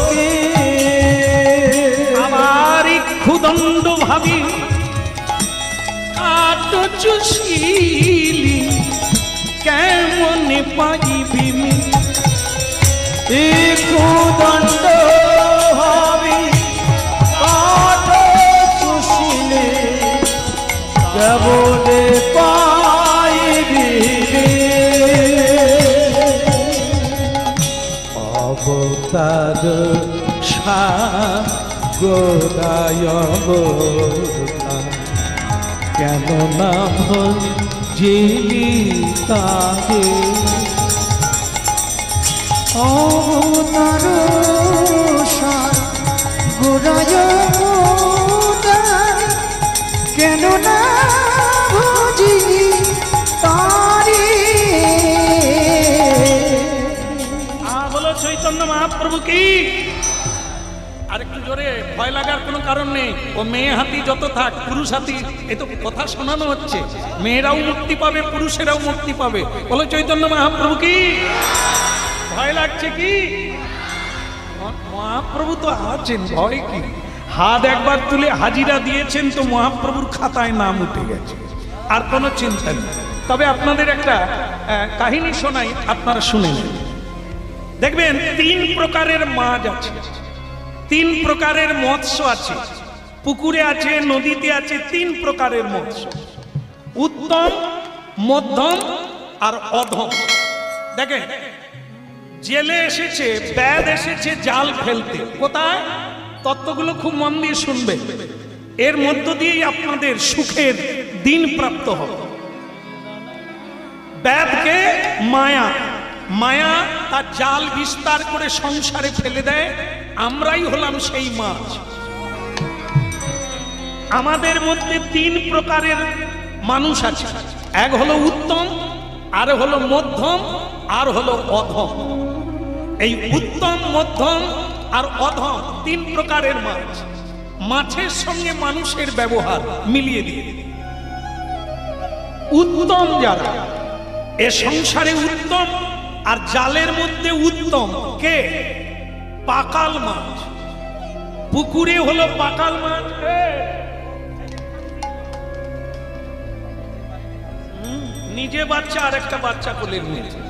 কি? আমার ক্ষুদণ্ড ভাবি কাট চুষিলি, কেমন পাইবি ক্ষুদণ্ড ভাবি কাঠ চুষিলে কেমন পাইবি? অবতার সাগরায় কেন না জিলি তাহে? অবতার সাগরায় কেন না বুঝিলি তারে? বলো চৈতন্য মহাপ্রভু কি? আর একটু জোরে, ভয় লাগার কোনো কারণ নেই। ও মেয়ে হাতি যত থাক, পুরুষ হাতি, এ তো কথা শোনানো হচ্ছে। মেয়েরাও মুক্তি পাবে, পুরুষেরাও মুক্তি পাবে। বলো চৈতন্য মহাপ্রভু কি? ভয় লাগছে কি? মহাপ্রভু তো আছেন, ভয় কি? হাত একবার তুলে হাজিরা দিয়েছেন তো মহাপ্রভুর খাতায় নাম উঠে গেছে, আর কোনো চিন্তা নেই। তবে আপনাদের একটা কাহিনী শোনাই, আপনারা শুনে নেন। দেখবেন 3 প্রকারের মাছ আছে, 3 প্রকারের মৎস্য আছে। পুকুরে আছে, নদীতে আছে 3 প্রকারের মৎস্য, উত্তম, মধ্যম আর অধম। দেখেন, জেলে এসেছে, ব্যাদ এসেছে জাল ফেলতে। কোথায়? তত্ত্বগুলো খুব মন দিয়ে শুনবে, এর মধ্য দিয়েই আপনাদের সুখের দিন প্রাপ্ত হবে। ব্যাদকে মায়া, মায়া তার জাল বিস্তার করে সংসারে ফেলে দেয়। আমরাই হলাম সেই মাছ। আমাদের মধ্যে 3 প্রকারের মানুষ আছে, এক হলো উত্তম, আর হলো মধ্যম, আর হলো অধম। এই উত্তম, মধ্যম আর অধম 3 প্রকারের মাছ। মাছের সঙ্গে মানুষের ব্যবহার মিলিয়ে দিয়ে, উত্তম যারা, এ সংসারে উত্তম, আর জালের মধ্যে উত্তম কে? পাকাল মাছ। পুকুরে হলো পাকাল মাছ, নিজে বাচ্চা আর একটা বাচ্চা কোলে নিয়েছে,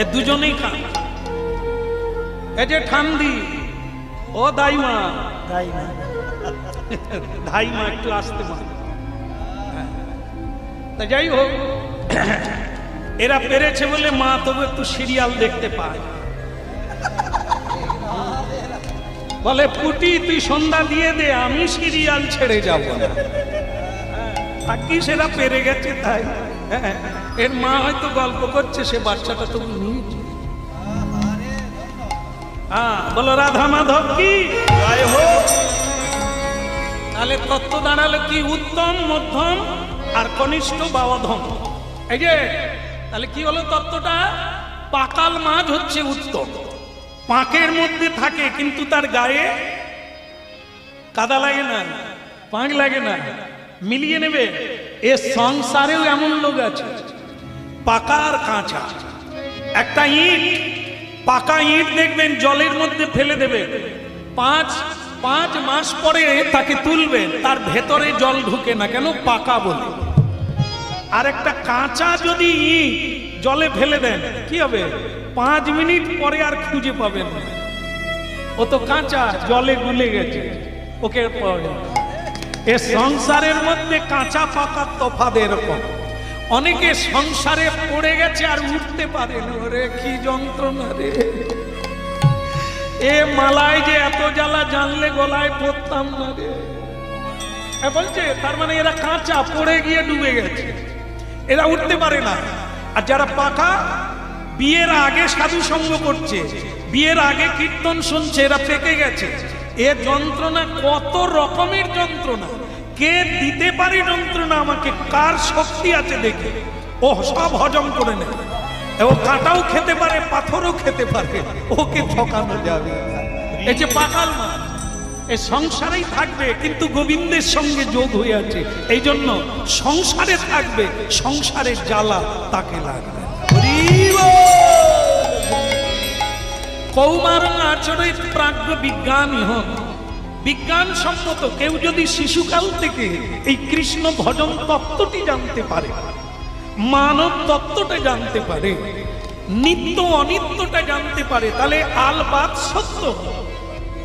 এ দুজনেই খান। এই যে ঠান্ডি, ও দাইমা, ধাইমা একটু আসতে মা। তা যাই হোক, এরা পেরেছে বলে মা তবু একটু সিরিয়াল দেখতে পায়। বলে পুটি তুই সন্ধ্যা দিয়ে দে, আমি সিরিয়াল ছেড়ে যাব না। কি সেরা পেরে গেছে তাই। এর মা হয়তো গল্প করছে, সে বাচ্চাটা তবু নিয়েছে। বলো রাধা মাধব কি? তাহলে তত্ত্ব দাঁড়ালো কি? উত্তম, মধ্যম আর কনিষ্ঠ বা অধম। এই যে তাহলে কি হলো তত্ত্বটা? পাকাল মাছ হচ্ছে উত্তম, পাঁকের মধ্যে থাকে কিন্তু তার গায়ে কাদা লাগে না, পাঁক লাগে না, মিলিয়ে নেবে। এ সংসারেও এমন লোক আছে, পাকা আর কাঁচা। একটা ইট, পাকা ইট দেখবেন জলের মধ্যে ফেলে দেবে, 5 মাস পরে তাকে তুলবেন, তার ভেতরে জল ঢুকে না, কেন? পাকা বলে। আর একটা কাঁচা যদি ইট জলে ফেলে দেন, কি হবে? 5 মিনিট পরে আর খুঁজে পাবেন না, ও তো কাঁচা, জলে গুলে গেছে, ওকে পাওয়া যাবে। এ সংসারের মধ্যে কাঁচা পাকা তফাৎ এরকম। অনেকে সংসারে পড়ে গেছে আর উঠতে পারে না, রে কি যন্ত্রণা রে। এ মালায় যে এত জ্বালা, জানলে গলায় পড়তাম না রে। বলছে তার মানে এরা কাঁচা, পড়ে গিয়ে ডুবে গেছে, এরা উঠতে পারে না। আর যারা পাকা, বিয়ের আগে সাধু সঙ্গ করছে, বিয়ের আগে কীর্তন শুনছে, এরা পেকে গেছে। এ যন্ত্রণা কত রকমের যন্ত্রণা, কে দিতে পারে যন্ত্রণা আমাকে, কার শক্তি আছে দেখে ও সব হজম করে নেয়। ও কাঁটাও খেতে পারে, পাথরও খেতে পারে, ওকে ঠকানো যাবে। এই যে পাকাল মাছ, এ সংসারেই থাকবে কিন্তু গোবিন্দের সঙ্গে যোগ হয়ে আছে, এই জন্য সংসারে থাকবে, সংসারের জ্বালা তাকে লাগবে। কৌমারং আচরিত প্রাজ্ঞ বিজ্ঞানী হন। বিজ্ঞান সম্মত কেউ যদি শিশুকাল থেকে এই কৃষ্ণ ভজন তত্ত্বটি জানতে পারে, মানব তত্ত্বটা জানতে পারে, নিত্য অনিত্যটা জানতে পারে, তাহলে আলবাত সত্য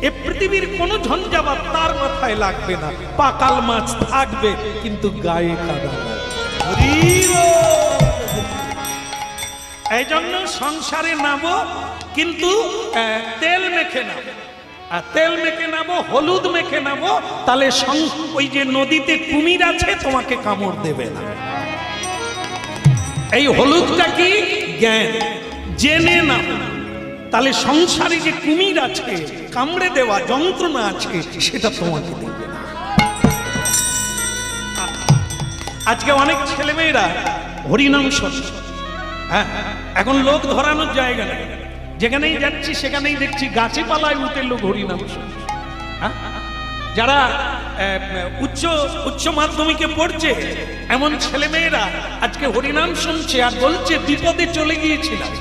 এ পৃথিবীর কোন ঝঞ্ঝাবাত তার মাথায় লাগবে না। পাকাল মাছ থাকবে কিন্তু গায়ে কাদা লাগবে। এই জন্য সংসারে নামো কিন্তু তেল মেখে নামো, আর তেল মেখে নামো, হলুদ মেখে নামো, তাহলে ওই যে নদীতে কুমির আছে তোমাকে কামড় দেবে না। এই হলুদটা কি? জ্ঞান, জেনে নাও, তাহলে সংসারে যে কুমির আছে, কামড়ে দেওয়া যন্ত্রণা আছে, সেটা তোমাকে দেবে না। আজকে অনেক ছেলেমেয়েরা হরিনাম শোনে, হ্যাঁ, এখন লোক ধরানোর জায়গা নেই, যেখানেই যাচ্ছি সেখানেই দেখছি গাছে পালায় উঠে লোক হরিনাম শোনে। যারা উচ্চ মাধ্যমিকে পড়ছে এমন ছেলেমেয়েরা আজকে হরিনাম শুনছে আর বলছে বিপদে চলে গিয়েছিলাম,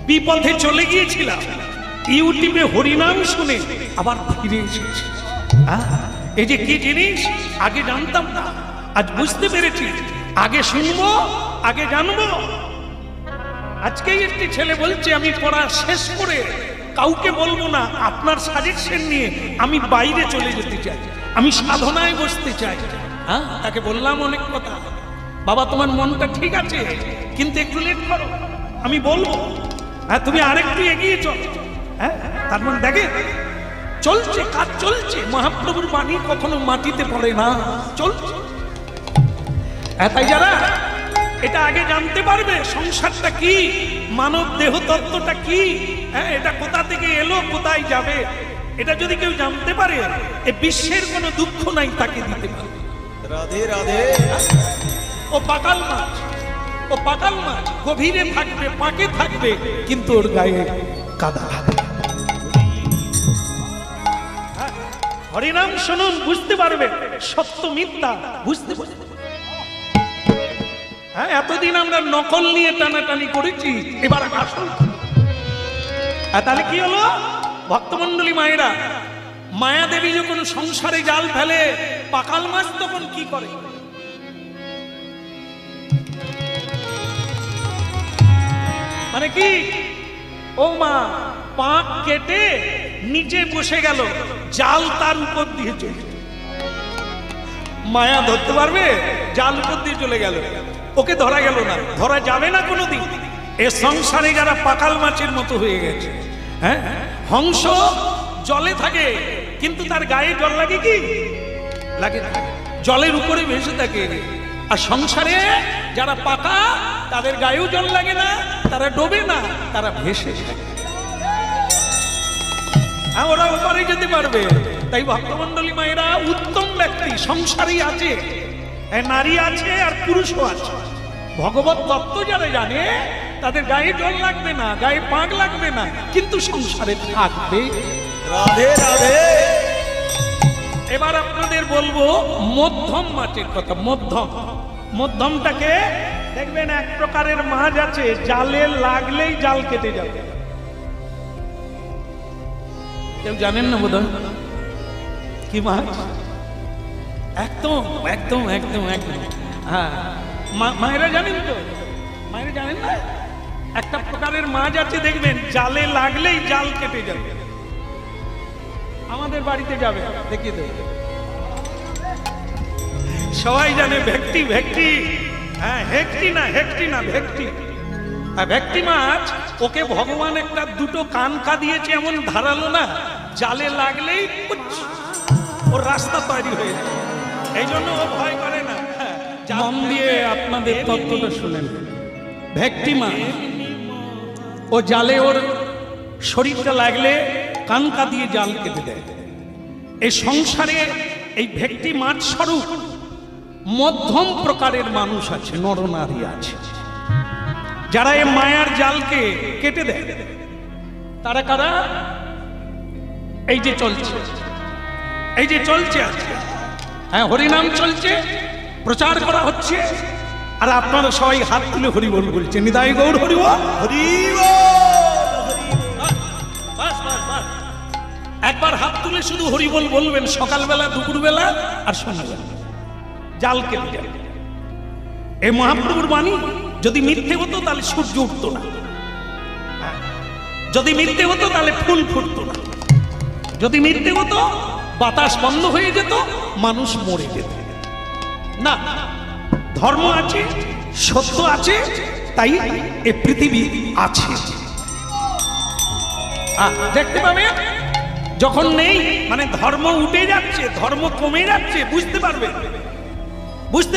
বিপদে চলে গিয়েছিলাম, ইউটিউবে হরিনাম শুনে আবার ফিরে এসেছি। এই যে কি জিনিস, আগে জানতাম না, আজ বুঝতে পেরেছি। আগে শুনবো, আগে জানবো। আজকেই একটি ছেলে বলছে আমি পড়া শেষ করে কাউকে বলবো না, আপনার সাজেশন নিয়ে আমি বাইরে চলে যেতে চাই, আমি সাধনায় বসতে চাই। হ্যাঁ, তাকে বললাম অনেক কথা, বাবা তোমার মনটা ঠিক আছে কিন্তু একটু লেট করো, আমি বলবো। হ্যাঁ, তুমি আরেকটু এগিয়ে চলো। হ্যাঁ, তার মানে দেখে চলছে, কাজ চলছে, মহাপ্রভুর বাণী কখনো মাটিতে পড়ে না, চলছে। হ্যাঁ, তাই যারা এটা আগে জানতে পারবে সংসারটা কি, মানব দেহ তত্ত্বটা কি, হ্যাঁ, এটা কোথা থেকে এলো, কোথায় যাবে, এটা যদি কেউ জানতে পারে, এ বিশ্বের কোনো দুঃখ নাই তাকে দিতে পারে। রাধে রাধে। ও পাকাল মাছ, ও পাকাল মাছ গভীরে থাকবে, পাকে থাকবে কিন্তু ওর গায়ে কাদা লাগবে। হরিনাম শুনুন, বুঝতে পারবে সত্য মিথ্যা বুঝতে পারবে। হ্যাঁ, এতদিন আমরা নকল নিয়ে টানাটানি করেছি, এবার আসল। তাহলে কি হলো ভক্তমন্ডলী মায়েরা, মায়া দেবী যখন সংসারে জাল ফেলে, পাকাল মাছ তখন কি করে? মানে কি, ও মা পাক কেটে নিচে বসে গেল, জাল তার উপর দিয়ে চলে, মায়া ধরতে পারবে? জাল উপর দিয়ে চলে গেল, ওকে ধরা গেল না, ধরা যাবে না কোনোদিন। এ সংসারে যারা পাকাল মাছের মতো হয়ে গেছে। হ্যাঁ, হংস জলে থাকে কিন্তু তার গায়ে জল লাগে কি? লাগে না, জলের উপরে ভেসে থাকে। আর সংসারে যারা পাকা তাদের গায়েও জল লাগে না, তারা ডোবে না, তারা ভেসে থাকে। ওরা ওপারে যেতে পারবে। তাই ভক্তমন্ডলী মায়েরা উত্তম ব্যক্তি সংসারই আছে, নারী আছে আর পুরুষও আছে। ভগবত তত্ত্ব যারা জানে তাদের গায়ে জল লাগবে না, গায়ে পাক লাগবে না, কিন্তু সংসারে থাকবে। রাধে রাধে। এবার আপনাদের বলবো মধ্যম মাছের কথা। মধ্যমটাকে দেখবেন এক প্রকারের মাছ আছে, জালে লাগলেই জাল কেটে যাবে। কেউ জানেন না বোধহয় কি মাছ? একদম একদম একদম একদম। হ্যাঁ, মায়েরা জানেন তো? মায়েরা জানেন না? একটা প্রকারের মাছ আছে দেখবেন জালে লাগলেই জাল কেটে যাবে। আমাদের বাড়িতে যাবে, দেখিয়ে দেবে, সবাই জানে। ভেটকি, ভেটকি হ্যাঁ, হেকটি না, হেকটি না, ভেকটি। আর ভেকটি মাছ, ওকে ভগবান একটা দুটো কানকা দিয়েছে, এমন ধারালো না, জালে লাগলেই পুচ, ওর রাস্তা তৈরি হয়ে যায়। এই জন্য ও ভয় করে না। মন দিয়ে আপনাদের তত্ত্বটা শুনেন। ভেকটি মাছ, ও জালে ওর শরীরটা লাগলে কানকা দিয়ে জাল কেটে দেয়। এই সংসারে এই ভেকটি মাছ স্বরূপ মধ্যম প্রকারের মানুষ আছে, নরনারী আছে, যারা এই মায়ার জালকে কেটে দেয়। তারা কারা? এই যে চলছে, এই যে চলছে আছে, হ্যাঁ, হরিনাম চলছে, প্রচার করা হচ্ছে, আর আপনারা সবাই হাত তুলে হরি বল বলছেন, নিতাই গৌর হরি বল, হরি বল, একবার হাত তুলে শুধু হরি বল বলবেন, সকালবেলা, দুপুরবেলা আর সন্ধ্যাবেলা, জাল কেটে যাবে। এই মহাপ্রভুর বাণী যদি মিথ্যে হতো তাহলে সূর্য উঠতো না, যদি মিথ্যে হতো তাহলে ফুল ফুটতো না, যদি মিথ্যে হতো বাতাস বন্ধ হয়ে যেত, মানুষ মরে যেত না। ধর্ম আছে, সত্য আছে, তাই এ পৃথিবী আছে। দেখতে পাবে যখন নেই, মানে ধর্ম উঠে যাচ্ছে, ধর্ম কমে যাচ্ছে, বুঝতে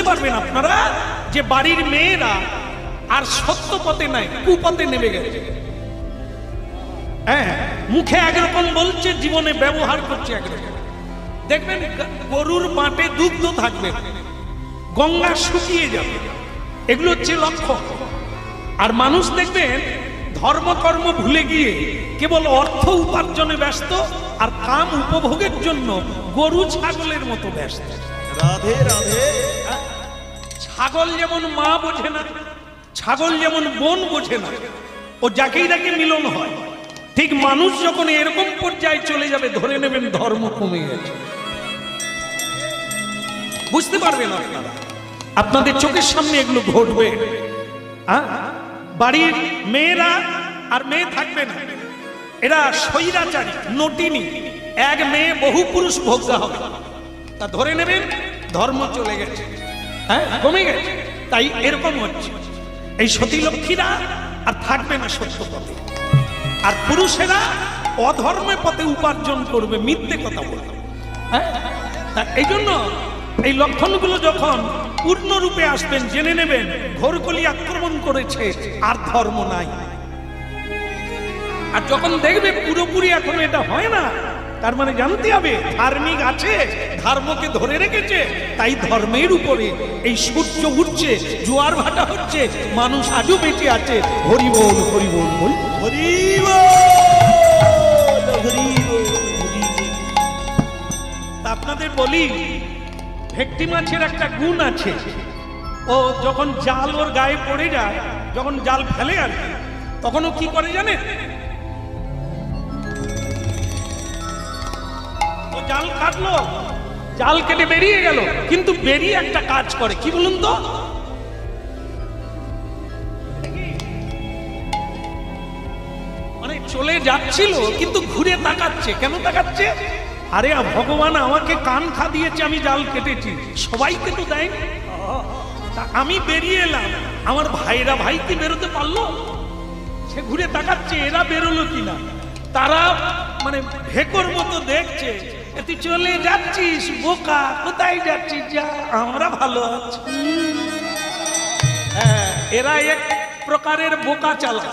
পারবেন আপনারা যে বাড়ির মেয়েরা আর সত্য পথে নাই, কুপথে নেমে গেছে। হ্যাঁ, মুখে একরকম বলছে, জীবনে ব্যবহার করছে একরকম। দেখবেন গরুর বাঁটে দুগ্ধ থাকবে, গঙ্গা শুকিয়ে যাবে, এগুলো হচ্ছে লক্ষ্য। আর মানুষ দেখবেন ধর্মকর্ম ভুলে গিয়ে কেবল অর্থ উপার্জনে ব্যস্ত, আর কাম উপভোগের জন্য গরু ছাগলের মতো ব্যস্ত। রাধে রাধে। ছাগল যেমন মা বোঝে না, ছাগল যেমন বোন বোঝে না, ও যাকেই তাকে মিলন হয়, ঠিক মানুষ যখন এরকম পর্যায়ে চলে যাবে, ধরে নেবেন ধর্ম কমে গেছে। বুঝতে পারবেন আপনারা, আপনাদের চোখের সামনে এগুলো ঘটবে। বাড়ির মেয়েরা আর মেয়ে থাকবে না, এরা স্বৈরাচারী, নটিনী, এক মেয়ে বহু পুরুষ ভোগ্যা হবে। তা ধরে নেবেন ধর্ম চলে গেছে, হ্যাঁ, কমে গেছে। তাই এরকম হচ্ছে, এই সতী লক্ষ্মীরা আর থাকবে না সত্য পথে, আর পুরুষেরা অধর্মের পথে উপার্জন করবে, মিথ্যে কথা বলবে। হ্যাঁ, তা এই জন্য এই লক্ষণগুলো যখন পূর্ণরূপে আসবেন, জেনে নেবেন ঘোরকলি আক্রমণ করেছে, আর ধর্ম নাই। আর যখন দেখবে পুরোপুরি এখন এটা হয় না, তার মানে জানতে হবে ধার্মিক আছে, ধর্মকে ধরে রেখেছে, তাই ধর্মের উপরে এই সূর্য উঠছে, জোয়ার ভাটা হচ্ছে, মানুষ আজও বেঁচে আছে। হরি বল, হরি বল, বল হরি বল, হরি বল, হরি বল। আপনাদের বলি, ভেটকি মাছের একটা গুণ আছে, ও যখন জাল ওর গায়ে পড়ে যায়, যখন জাল ফেলে আর কি, তখন ও কি করে জানে? ও জাল কাটলো, জাল কেটে বেরিয়ে গেল, কিন্তু বেরিয়ে একটা কাজ করে, কি বলুন তো? মানে চলে যাচ্ছিল কিন্তু ঘুরে তাকাচ্ছে। কেন তাকাচ্ছে? আরে ভগবান আমাকে কান খা দিয়েছে, আমি জাল কেটেছি, সবাইকে তো দেয়। তা আমি বেরিয়ে এলাম, আমার ভাইরা ভাই কি বেরোতে পারলো? সে ঘুরে তাকাচ্ছে এরা বেরোলো কিনা। তারা মানে ভেকর মতো দেখছে, তুই চলে যাচ্ছিস বোকা, কোথায় যাচ্ছিস? যা, আমরা ভালো আছি। হ্যাঁ, এরা এক প্রকারের বোকা চালা।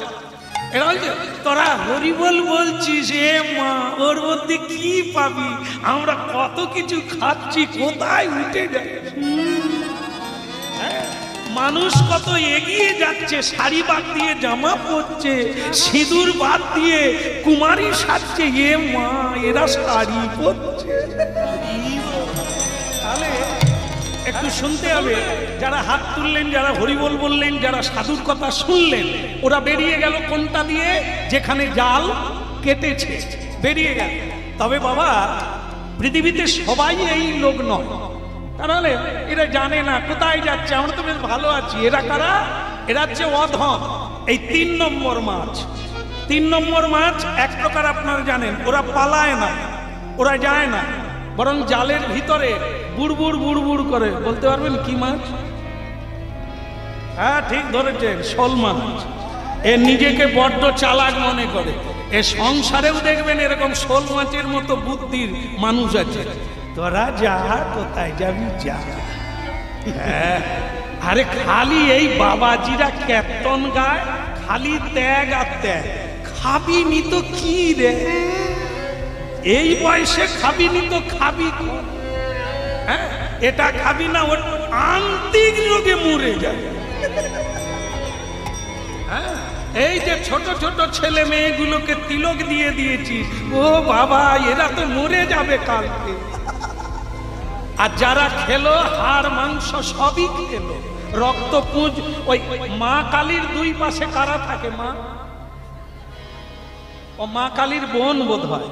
এরা বলছে তোরা হরিবল বলছিস, এ মা, ওর মধ্যে কি পাবি? আমরা কত কিছু খাচ্ছি, কোথায় উঠে যাচ্ছি। মানুষ কত এগিয়ে যাচ্ছে, শাড়ি বাদ দিয়ে জামা পরছে, সিঁদুর বাদ দিয়ে কুমারী সাজছে, এ মা, এরা শাড়ি পরছে। তাহলে একটু শুনতে হবে, যারা হাত তুললেন, যারা হরিবল বললেন, যারা সাধুর কথা শুনলেন, ওরা বেরিয়ে গেল কোনটা দিয়ে? যেখানে জাল কেটেছে, বেরিয়ে গেল। তবে বাবা, পৃথিবীতে সবাই এই লোক নয়, তাহলে এরা জানে না কোথায় যাচ্ছে, আমরা তো বেশ ভালো আছি। এরা কারা? এরা হচ্ছে অধম। এই 3 নম্বর মাছ, 3 নম্বর মাছ এক প্রকার আপনারা জানেন, ওরা পালায় না, ওরা যায় না, বরং জালের ভিতরে বুড়বুড় বুড়বুড় করে। বলতে পারবেন কি মাছ? হ্যাঁ ঠিক ধরেছেন, শোল মাছ। এ নিজেকে বড্ড চালাক মনে করে। এ সংসারেও দেখবেন এরকম শোল মাছের মতো বুদ্ধির মানুষ আছে। তোরা যা, কোথায় যাবি যা। হ্যাঁ, আরে খালি এই বাবাজিরা কীর্তন গায়, খালি ত্যাগ আর ত্যাগ। খাবি নি তো কি রে, এই বয়সে খাবি নি তো খাবি কি? হ্যাঁ, এটা খাবি না, ওর আন্তিক রোগে মরে যাবে। হ্যাঁ, এই যে ছোট ছোট ছেলে মেয়েগুলোকে তিলক দিয়ে দিয়েছি, ও বাবা এরা তো মরে যাবে কালকে। আর যারা খেলো হাড় মাংস সবই খেলো, রক্তপুঞ্জ। ওই মা কালীর দুই পাশে কারা থাকে? মা, ও মা কালীর বোন বোধ হয়।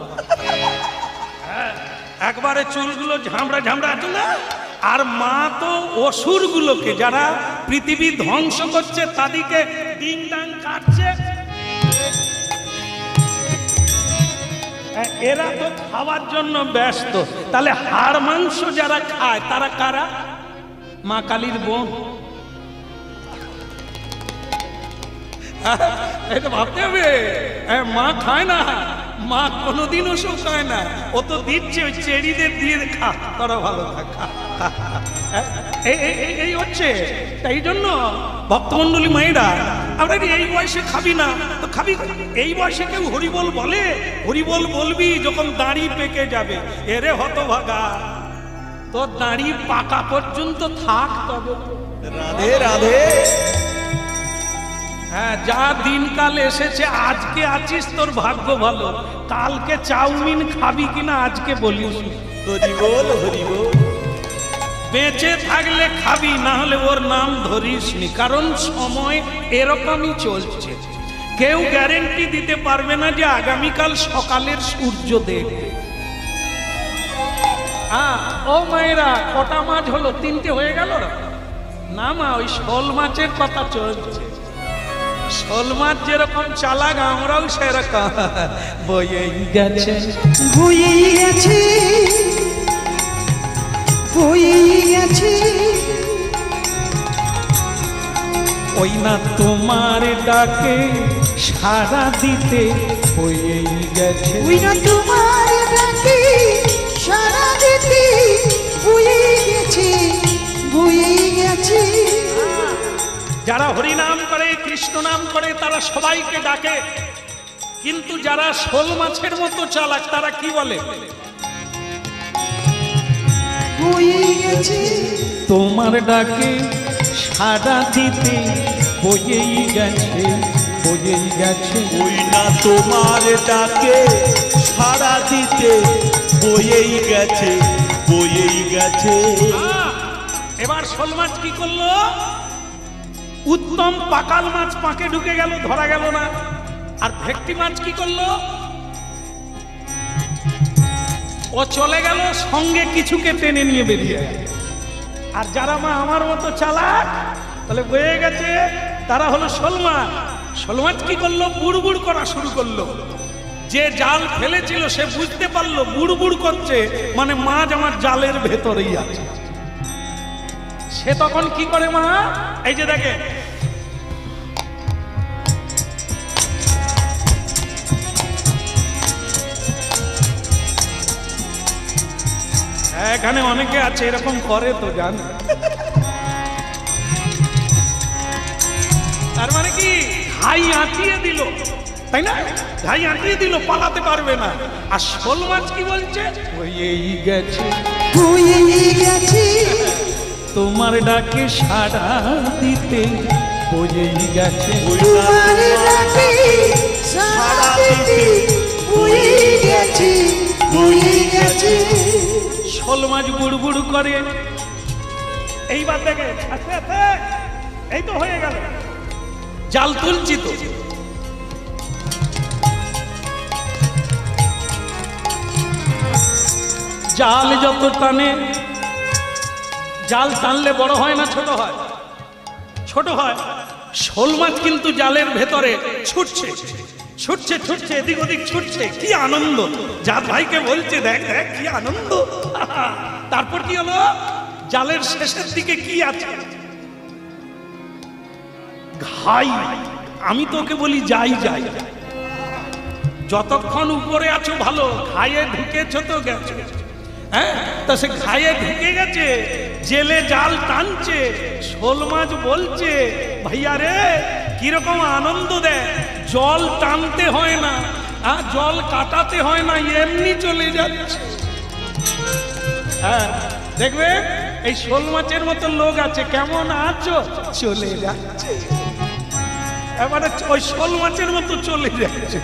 একবারে চুলগুলো ঝামড়া ঝামড়া আছে না। আর মা তো অসুরগুলোকে, যারা পৃথিবী ধ্বংস করছে তাদেরকে ডিং ডাং কাটছে। এরা তো খাওয়ার জন্য ব্যস্ত। তাহলে হাড় মাংস যারা খায় তারা কারা? মা কালীর বোন। এটা ভাবতে হবে। মা খায় না, মা কোনোদিন ওসব খায় না। ও তো দিচ্ছে ওই চেরিদের দিয়ে, খা তোরা ভালো থাকা। এই হচ্ছে। তাই জন্য ভক্তমন্ডলী মায়েরা, আমরা এই বয়সে খাবি না তো খাবি। এই বয়সে কেউ হরিবোল বলে? হরিবোল বলবি যখন দাড়ি পেকে যাবে। এরে হতভাগা, তোর দাড়ি পাকা পর্যন্ত থাক তবে। রাধে রাধে। হ্যাঁ, যা দিনকাল এসেছে, আজকে আছিস তোর ভাগ্য ভালো। কালকে চাউমিন খাবি কিনা আজকে বলিস। হরি বল হরি বল। বেঁচে থাকলে খাবি, না হলে ওর নাম ধরিস নি। কারণ সময় এরকমই চলছে। কেউ গ্যারেন্টি দিতে পারবে না যে আগামীকাল সকালের সূর্য দেখবে। ও মায়েরা, কটা মাছ হলো? 3টে হয়ে গেল না মা? ওই শোল মাছের কথা চলছে। শোল মাছ যেরকম চালাক, আমরাও সেরকম। বয়ে গেছে বয়ে গেছে বয়ে গেছে, ওই না তোমার ডাকে সাড়া দিতে বয়ে গেছে। ওই না তোমার ডাকে সাড়া দিতে বয়ে গেছে বয়ে গেছে। যারা হরিনাম করে, কৃষ্ণ নাম করে, তারা সবাইকে ডাকে। কিন্তু যারা শোল মাছের মতো চালাক, তারা কি বলে? বয়ে গেছে তোমার ডাকে সাড়া দিতে বয়েই গেছে বয়েই গেছে। ওই না তোমার ডাকে সাড়া দিতে বয়েই গেছে বয়েই গেছে। এবার শোল মাছ কি করলো? উত্তম পাকাল মাছ পাকে ঢুকে গেল, ধরা গেল না। আর ভেটকি মাছ কি করলো? ও চলে গেল, সঙ্গে কিছুকে টেনে নিয়ে বেরিয়ে গেল। আর যারা মা আমার মতো চালাক, তাহলে বয়ে গেছে, তারা হলো শোল মাছ। শোল মাছ কি করলো? বুড়বুড় করা শুরু করলো। যে জাল ফেলেছিল সে বুঝতে পারলো বুড়বুড় করছে, মানে মাছ আমার জালের ভেতরেই আছে। সে তখন কি করে মা? এই যে দেখে, এখানে অনেকে আছে এরকম করে, তো জান। তার মানে কি? ঘাই আঁটিয়ে দিল, তাই না? ঘাই আঁটিয়ে দিল, পালাতে পারবে না। আর শোল মাছ কি বলছে? বয়েই গেছে বয়ে গেছে, তোমার ডাকে সাড়া দিতে বয়েই গেছে। তোমার ডাকে সাড়া দিতে বয়ে গেছে বয়ে গেছে। শোল মাছ বুড়বুড় করে। এইবার দেখে, আস্তে আস্তে, এই তো হয়ে গেল। জাল তুলছি তো। জাল যত টানে, জাল টানলে বড় হয় না ছোট হয়? ছোট হয়। শোল মাছ কিন্তু জালের ভেতরে ছুটছে ছুটছে ছুটছে, এদিক ওদিক ছুটছে। কি আনন্দ! জাত ভাইকে বলছে, দেখ দেখ কি আনন্দ। তারপর কি হলো? জালের শেষের দিকে কি আছে? ঘাই, আমি তোকে বলি যাই যাই, যতক্ষণ উপরে আছো ভালো, ঘায়ে ঢুকেছো তো গেছো। হ্যাঁ, তা সে ঘায়ে ঢুকে গেছে, জেলে জাল টানছে, শোল মাছ বলছে ভাইয়া রে কিরকম আনন্দ দেয়, জল টানতে হয় না, জল কাটাতে হয় না, এমনি চলে যাচ্ছে। হ্যাঁ, দেখবে এই শোল মাছের মতো লোক আছে, কেমন আছো, চলে যাচ্ছে, এবারে ওই শোল মাছের মতো চলে যাচ্ছে।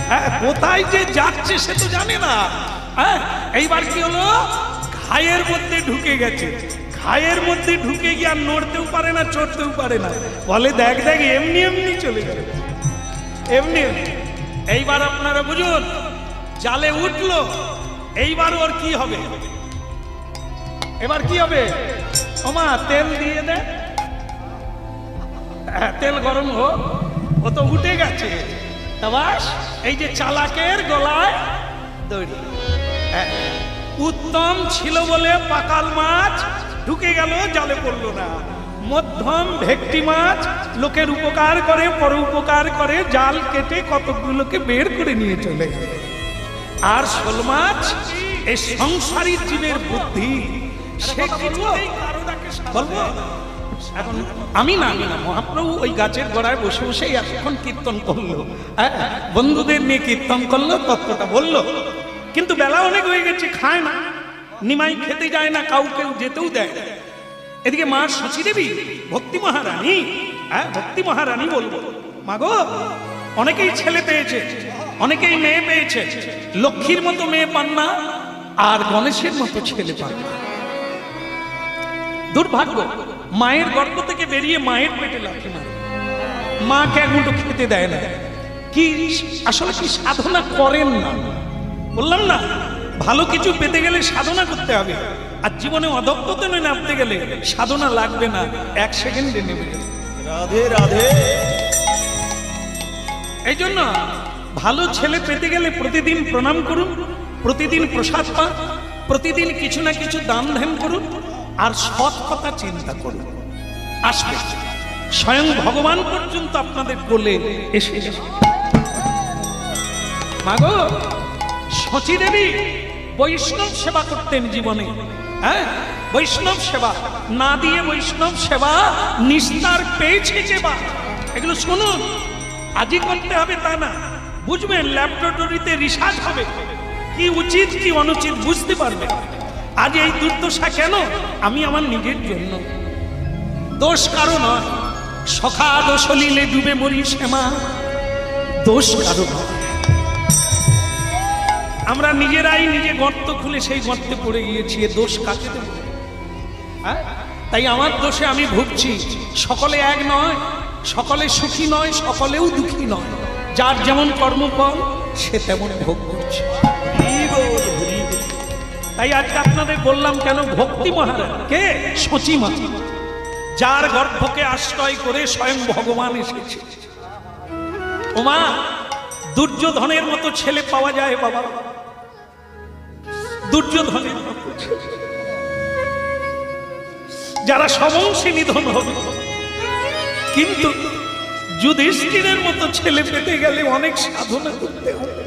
হ্যাঁ, কোথায় যে যাচ্ছে সে তো জানে না। হ্যাঁ, এইবার কি হলো, ঘায়ের মধ্যে ঢুকে গেছে, ঘায়ের মধ্যে ঢুকে গিয়ে আর নড়তেও পারে না, চড়তেও পারে না, বলে দেখ দেখ এমনি এমনি চলে যাচ্ছে, এমনি এমনি। এইবার আপনারা বুঝুন, জালে উঠলো, এইবার ওর কি হবে, এবার কি হবে, ওমা তেল দিয়ে দে, তেল গরম হোক, ও তো উঠে গেছে, বাস এই যে চালাকের গলায় দড়ি। উত্তম ছিল বলে পাকাল মাছ ঢুকে গেল, জালে পড়লো না। মধ্যম ভেটকি মাছ লোকের উপকার করে, পর উপকার করে, জাল কেটে কতগুলোকে বের করে নিয়ে চলে গেল। আর শোল মাছ এই সংসারী জীবের বুদ্ধি, সে বলবো এখন আমি না, মহাপ্রভু ওই গাছের গোড়ায় বসে বসে এতক্ষণ কীর্তন করলো, বন্ধুদের নিয়ে কীর্তন করলো, তত্ত্বটা বললো, কিন্তু বেলা অনেক হয়ে গেছে, খায় না, নিমাই খেতে যায় না, কাউকে যেতেও দেয় না। এদিকে মা শচী দেবী ভক্তি মহারানী, ভক্তি মহারানী বলবো, মাগো অনেকেই ছেলে পেয়েছে, অনেকেই মেয়ে পেয়েছে, লক্ষ্মীর মতো মেয়ে পান না, আর গণেশের মতো ছেলে পান না। দুর্ভাগ্য, মায়ের গর্ভ থেকে বেরিয়ে মায়ের পেটে লাথি মারে, মাকে এক মুঠো খেতে দেয় না, কি আসলে কি সাধনা করেন না। বললাম না, ভালো কিছু পেতে গেলে সাধনা করতে হবে, আর জীবনে অধঃপতনে নামতে গেলে সাধনা লাগবে না, 1 সেকেন্ডে নেমে যাবে। রাধে রাধে। এই জন্য ভালো ছেলে পেতে গেলে প্রতিদিন প্রণাম করুন, প্রতিদিন প্রসাদ পান, প্রতিদিন কিছু না কিছু দান ধ্যান করুন, আর সৎ কথা চিন্তা করুন, আসবে স্বয়ং ভগবান পর্যন্ত আপনাদের কোলে এসে যাবে। মাগো শচী দেবী বৈষ্ণব সেবা করতেন জীবনে, হ্যাঁ, বৈষ্ণব সেবা না দিয়ে বৈষ্ণব সেবা নিস্তার পেয়েছে যে বা, এগুলো শুনুন, আজই করতে হবে তা না, বুঝবেন, ল্যাবরেটরিতে রিসার্চ হবে, কি উচিত কি অনুচিত বুঝতে পারবে। আজ এই দুর্দশা কেন, আমি আমার নিজের জন্য, দোষ কারো নয়, সখা দোষলিলে ডুবে মরি শ্যামা, দোষ কারো নয়, আমরা নিজেরাই নিজে গর্ত খুলে সেই গর্তে পড়ে গিয়েছি, এ দোষ কাকে দেব? তাই আমার দোষে আমি ভুগছি, সকলে এক নয়, সকলে সুখী নয়, সকলেও দুঃখী নয়, যার যেমন কর্মফল সে তেমন ভোগ করছে। তাই আজকে আপনাদের বললাম কেন, ভক্তি মহারাজ কে, শচী মা, যার গর্ভকে আশ্রয় করে স্বয়ং ভগবান এসেছে। ওমা দুর্যোধনের মতো ছেলে পাওয়া যায় বাবা, দুর্যোধনের মতো ছেলে, যারা সমংশী নিধন হবে, কিন্তু যুধিষ্ঠিরের মতো ছেলে পেতে গেলে অনেক সাধনা করতে হবে।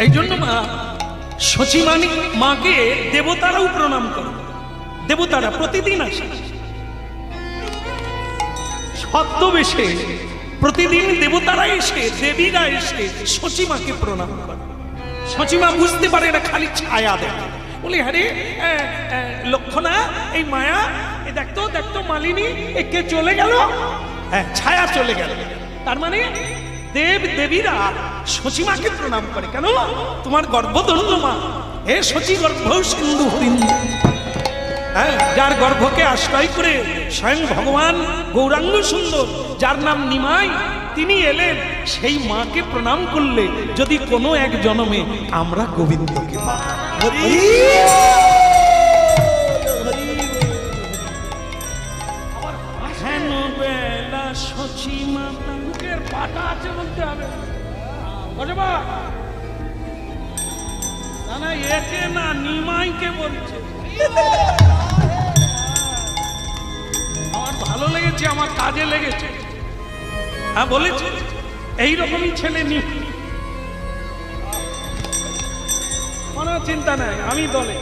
এই জন্য মা শচী মাকে দেবতারাও প্রণাম করে, দেবতারা প্রতিদিন আসে ছদ্মবেশে, প্রতিদিন দেবতারা এসে, দেবীরা এসে শচী মাকে প্রণাম করে। শচী মা বুঝতে পারে না, খালি ছায়া দেয়, বলি আরে লক্ষণা, এই মায়া, এ দেখতো দেখতো মালিনী, এ কে চলে গেল, ছায়া চলে গেল, তার মানে দেব দেবীরা শচী মাকে প্রণাম করে। কেন? তোমার গর্ভধন্য মা, হে শচী গর্ভ সিন্ধু হরিন্দু, যার গর্ভকে আশ্রয় করে স্বয়ং ভগবান গৌরাঙ্গ সুন্দর, যার নাম নিমাই, তিনি এলেন, সেই মাকে প্রণাম করলে যদি কোনো এক জন্মে আমরা গোবিন্দকে পাই। শচী মা মুখের পাটা আছে বলতে হবে, অজবা না না একে না নিমাইকে বলছে। আমার ভালো লেগেছে, আমার কাজে লেগেছে। হ্যাঁ বলেছে এইরকমই ছেলে নি, কোনো চিন্তা নাই, আমি দলে,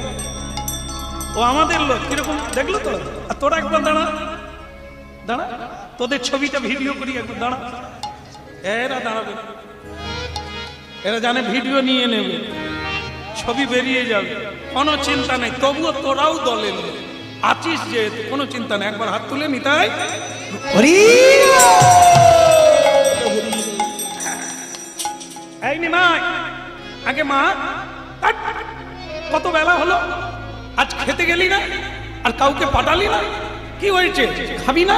ও আমাদের লোক। কিরকম দেখলো তো? আর তোরা একবার দাঁড়া দাঁড়া, তোদের ছবিটা ভিডিও করি একবার দাঁড়া। এরা দাঁড়াবে, এরা জানে ভিডিও নিয়ে নেবে, ছবি বেরিয়ে যাবে, কোনো চিন্তা নেই। তবুও তোরাও দলে আছিস যে, কোনো চিন্তা নেই। একবার হাত তুলে নিতাই এই নি মা, আগে মা কত বেলা হলো, আজ খেতে গেলি না আর কাউকে পাঠালি না, কি হয়েছে? খাবি না?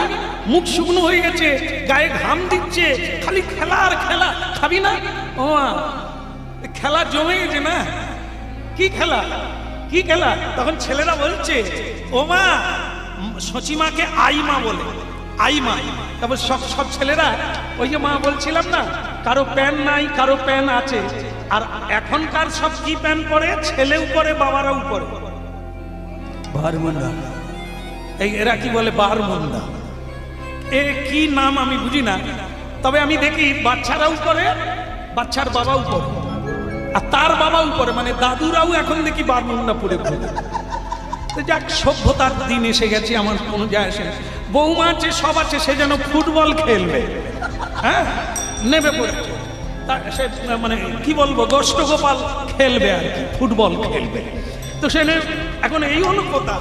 মুখ শুকনো হয়ে গেছে, গায়ে ঘাম দিচ্ছে, খালি খেলা আর খেলা, খাবি না? ও মা, খেলা জমে গেছে না? কি খেলা? কি খেলা? তখন ছেলেরা বলছে ও মা, সচিমাকে আইমা বলে, আইমা। তারপর সব সব ছেলেরা ওই যে মা বলছিলাম না, কারো প্যান নাই, কারো প্যান আছে। আর এখনকার সব কি প্যান পরে? ছেলেও পরে, বাবারাও পরে বারমুন্ডা। এই এরা কি বলে বারমুন্ডা, এ কি নাম আমি বুঝি না। তবে আমি দেখি বাচ্চারাও করে, বাচ্চার বাবাও করে, আর তার বাবাও করে, মানে দাদুরাও এখন দেখি বারমুন্ডা পরে ঘুরে। যাক, সভ্যতার দিন এসে গেছে, আমার কোনো যায় আসে না। বৌমা আছে, সব আছে, সে যেন ফুটবল খেলবে, হ্যাঁ নেবে পড়েছে। সে মানে কি বলবো, দষ্ট গোপাল খেলবে আর কি, ফুটবল খেলবে। তো সে এখন এই হলো কথা।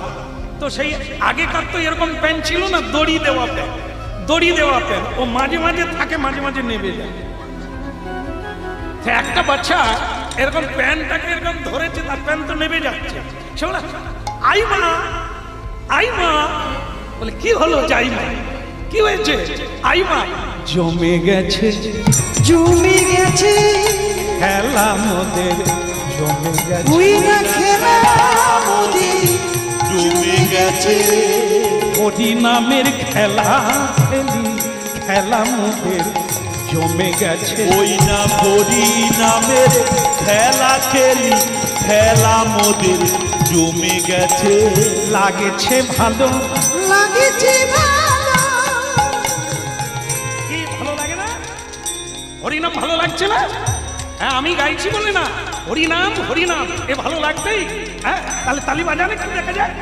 তো সেই আগেকার তো এরকম প্যান্ট ছিল না, দড়ি দেওয়া প্যান্ট, দড়ি দেওয়া প্যান্ট। ও মাঝে মাঝে থাকে, মাঝে মাঝে নেবে যায়। একটা বাচ্চা এরকম প্যান্টটাকে এরকম ধরেছে, তার প্যান্ট তো নেবে যাচ্ছে। সে বলে আই মা, আই মা। বলে কি হলো যাই মা, কি হয়েছে? আই মা, জমে গেছে, জমে গেছে খেলা মোদের জমে গেছে, ওই না খেলা মোদের জমে গেছে, হরি নামের খেলা খেলি, খেলা মোদের জমে গেছে। ওই না হরি নামের খেলা খেলি, খেলা মোদের জমে গেছে। লাগেছে ভালো, লাগেছে ভালো। কি ভালো লাগে না? হরিনাম ভালো লাগছে না? হ্যাঁ আমি গাইছি বলে না, হরিনাম হরিনাম এ ভালো লাগবেই। হ্যাঁ তাহলে তালি বাজালে কি দেখা যায়?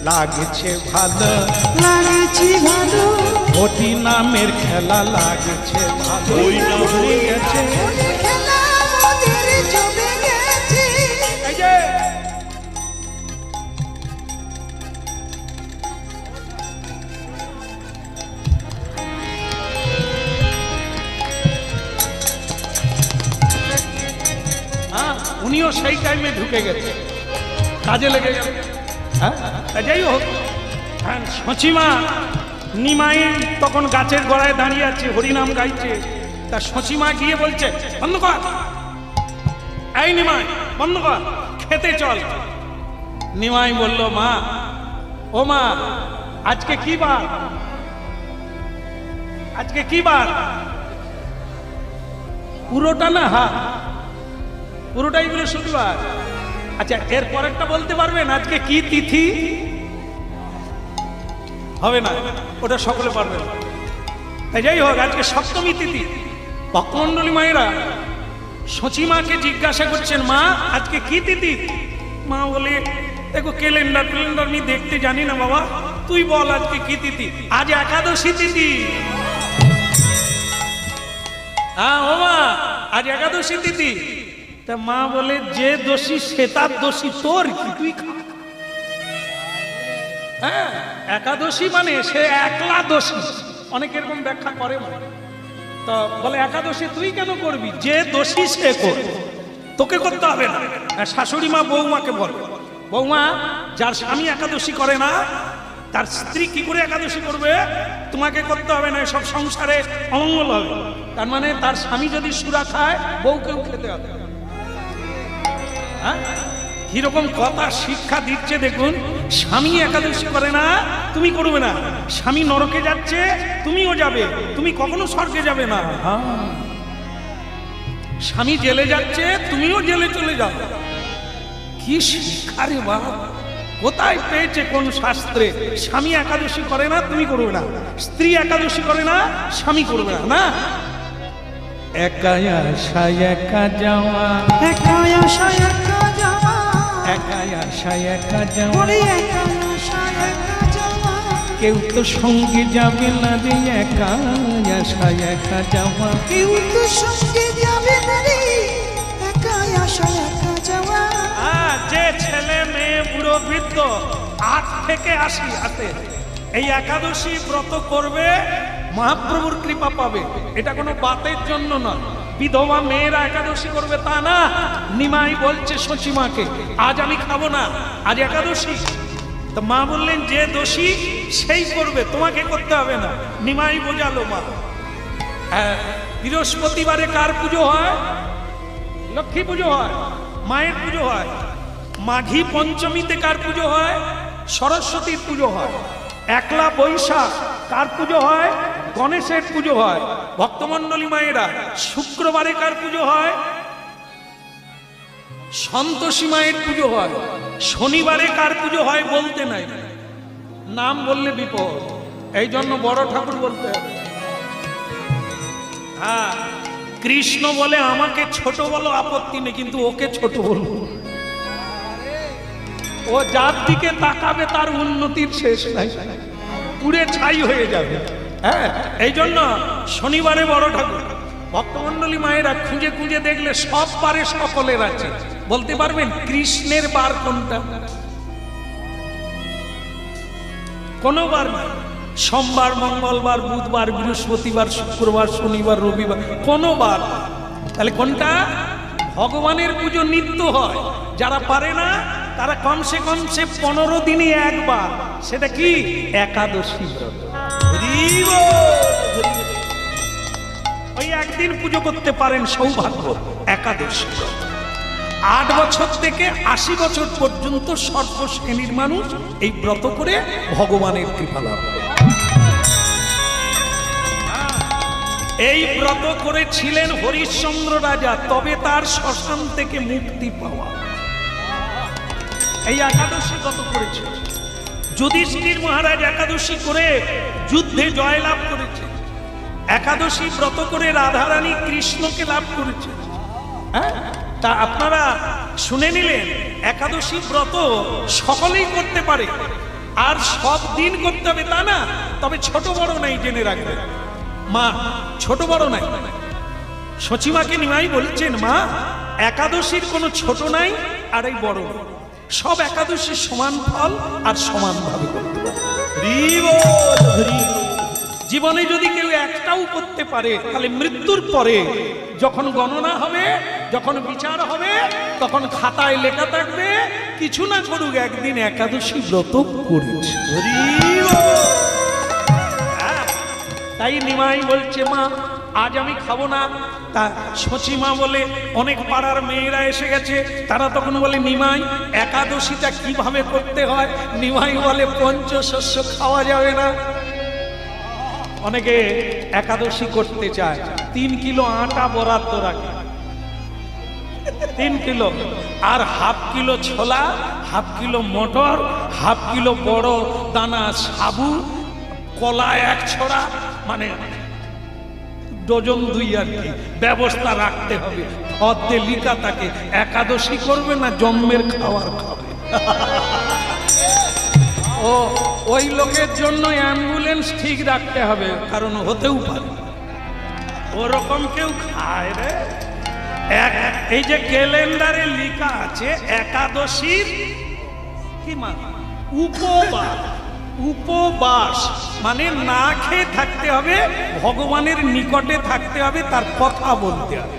লাগেছে ভালো, লাগেছে ভালো, হরি নামের খেলা লাগেছে ভালো। ওই না হয়ে গেছে, ওই খেলা মোদের জমে গেছে। এই যে উনিও সেই টাইমে ঢুকে গেছে, কাজে লেগে গেল। হ্যাঁ যাই হোক, হ্যাঁ সচিমা নিমাই তখন গাছের গোড়ায় দাঁড়িয়ে আছে, হরিনাম গাইছে। তা সচিমা গিয়ে বলছে বন্ধ কর, এই নিমাই বন্ধ কর, খেতে চল। নিমাই বলল মা, ও মা, আজকে কি বার? আজকে কি বার? পুরোটা না? হ্যাঁ পুরোটাই বৃহস্পতিবার। আচ্ছা এর পরেরটা বলতে পারবেন আজকে কি তিথি? হবে না, ওটা সকলে পারবেন। যাই হোক, আজকে সপ্তমী তিথি। ভক্তমন্ডলী মায়েরা সচিমাকে জিজ্ঞাসা করছেন মা আজকে কি তিথি? মা বলে দেখো ক্যালেন্ডার ক্যালেন্ডার আমি দেখতে জানি না বাবা, তুই বল আজকে কি তিথি? আজ একাদশী তিথি। হ্যাঁ ও মা, আজ একাদশী তিথি। তা মা বলে যে দোষী সে তার দোষী, তোর কি, তুই খা। হ্যাঁ একাদশী মানে সে একলা দোষী, অনেক এরকম ব্যাখ্যা করে। তো বলে একাদশী তুই কেন করবি? যে দোষী সে কর, তোকে করতে হবে না। শাশুড়ি মা বৌমাকে বলে, বৌমা যার স্বামী একাদশী করে না তার স্ত্রী কি করে একাদশী করবে? তোমাকে করতে হবে না, সব সংসারে অমঙ্গল হবে। তার মানে তার স্বামী যদি সুরা খায় বউকেও খেতে হবে। হ্যাঁ কিরকম কথা শিক্ষা দিচ্ছে দেখুন। স্বামী একাদশী করে না, তুমি করবে না। স্বামী নরকে যাচ্ছে, তুমিও যাবে, তুমি কখনো স্বর্গে যাবে না। স্বামী জেলে যাচ্ছে, তুমিও জেলে চলে যাও। কি শিক্ষা রে বাবা! কোথায় পেয়েছে কোন শাস্ত্রে? স্বামী একাদশী করে না, তুমি করবে না। স্ত্রী একাদশী করে না, স্বামী করবে না। না, একা আসা একা যাওয়া, একা আসা একা যাওয়া, একা আসা একা যাওয়া, বলি একা আসা একা যাওয়া, কেউ তো সঙ্গে যাবে না রে, একা আসা একা যাওয়া। কেউ তো সঙ্গে যাবে না রে, একা আসা একা যাওয়া। যে ছেলে মেয়ে বুড়ো বৃদ্ধ 8 থেকে 80 হাতে এই একাদশী ব্রত করবে, মহাপ্রভুর কৃপা পাবে। এটা কোনো বাতের জন্য না। বিধবা মেয়েরা একাদশী করবে তা না। নিমাই বলছে সচিমাকে, আজ আমি খাবো না, আজ একাদশী। তো মা বললেন, যে দোষী সেই করবে, তোমাকে করতে হবে না। নিমাই বোঝালো মা। বৃহস্পতিবারে কার পুজো হয়? লক্ষ্মী পুজো হয়, মায়ের পুজো হয়। মাঘী পঞ্চমীতে কার পুজো হয়? সরস্বতীর পুজো হয়। একলা বৈশাখ কার পুজো হয়? গণেশের পুজো হয়। ভক্তমণ্ডলী মায়েরা, শুক্রবারে কার পুজো হয়? সন্তোষী মায়ের পুজো হয়। শনিবারে কার পুজো হয়? বলতে নাই, নাম বললে বিপদ। এই জন্য বড় ঠাকুর বলতে হবে। হ্যাঁ, কৃষ্ণ বলে আমাকে ছোট বলো, আপত্তি নেই, কিন্তু ওকে ছোট বলবো। ও যার দিকে তাকাবে তার উন্নতির শেষ নাই, পুড়ে ছাই হয়ে যাবে। হ্যাঁ, এই জন্য শনিবারে বড় ঠাকুর। ভক্তমণ্ডলী মায়েরা খুঁজে খুঁজে দেখলে সব বারে সকলের আছে। বলতে পারবেন কৃষ্ণের বার কোনটা? কোনো বার নাই। সোমবার, মঙ্গলবার, বুধবার, বৃহস্পতিবার, শুক্রবার, শনিবার, রবিবার, কোনো বার। তাহলে কোনটা? ভগবানের পুজো নিত্য হয়। যারা পারে না তারা কমসে 15 দিনে একবার। সেটা কি? একাদশী ব্রত। ওই একদিন পুজো করতে পারেন, সৌভাগ্য। একাদশী ব্রত 8 বছর থেকে 80 বছর পর্যন্ত সর্বশ্রেণীর মানুষ এই ব্রত করে ভগবানের কৃপা লাভ করে। এই ব্রত করেছিলেন হরিশ্চন্দ্র রাজা, তবে তার শ্মশান থেকে মুক্তি পাওয়া। এই একাদশী ব্রত করেছে। যুধিষ্ঠির মহারাজ একাদশী করে যুদ্ধে জয়লাভ করেছে। একাদশী ব্রত করে রাধারানী কৃষ্ণকে লাভ করেছে। হ্যাঁ, তা আপনারা শুনে নিলেন, একাদশী ব্রত সকলেই করতে পারে, আর সব দিন করতে হবে তা না। তবে ছোট বড় নাই, জেনে রাখবেন। মা, ছোট বড় নাই। সচিমাকে নিমাই বলছেন, মা, একাদশীর কোনো ছোট নাই আর এই বড় নাই। সব একাদশীর সমান ফল আর সমানভাবে করতে পারে। জীবনে যদি কেউ একটাও করতে পারে, তাহলে মৃত্যুর পরে যখন গণনা হবে, যখন বিচার হবে, তখন খাতায় লেখা থাকবে, কিছু না করুক একদিন একাদশী ব্রত করেছে। তাই নিমাই বলছে, মা, আজ আমি খাবো না। তা সচিমা বলে, অনেক পাড়ার মেয়েরা এসে গেছে, তারা তখন বলে, নিমাই, একাদশীটা কিভাবে করতে হয়? নিমাই বলে, পঞ্চশস্য খাওয়া যাবে না। অনেকে একাদশী করতে চায়, 3 কিলো আটা বরাদ্দ রাখে, 3 কিলো, আর ½ কিলো ছোলা, ½ কিলো মটর, ½ কিলো বড় দানা সাবু, কলা 1 ছড়া, মানে ডজন 2 আর কি ব্যবস্থা রাখতে হবে। অর্ধে লিখা থাকে, একাদশী করবে না জন্মের খাবার খাবে। ও ওই লোকের জন্য অ্যাম্বুলেন্স ঠিক রাখতে হবে, কারণ হতেও পারে ওরকম কেউ খায় রে। এই যে ক্যালেন্ডারে লেখা আছে একাদশীর কি মানে? উপবাস। উপবাস মানে না খেয়ে থাকতে হবে, ভগবানের নিকটে থাকতে হবে, তার কথা বলতে হবে।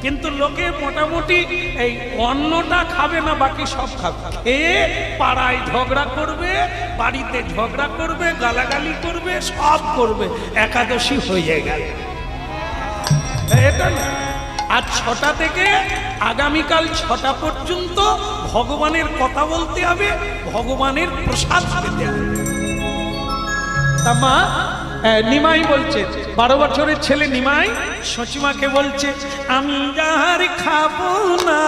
কিন্তু লোকে মোটামুটি এই অন্নটা খাবে না, বাকি সব খাবে। খেয়ে পাড়ায় ঝগড়া করবে, বাড়িতে ঝগড়া করবে, গালাগালি করবে, সব করবে। একাদশী হয়ে গেল এটা না। আর 6টা থেকে আগামীকাল 6টা পর্যন্ত ভগবানের কথা বলতে হবে, ভগবানের প্রসাদ পেতে হবে। তা মা, নিমাই বলছে 12 বছরের ছেলে নিমাই সচিমাকে বলছে আমি আর খাবো না।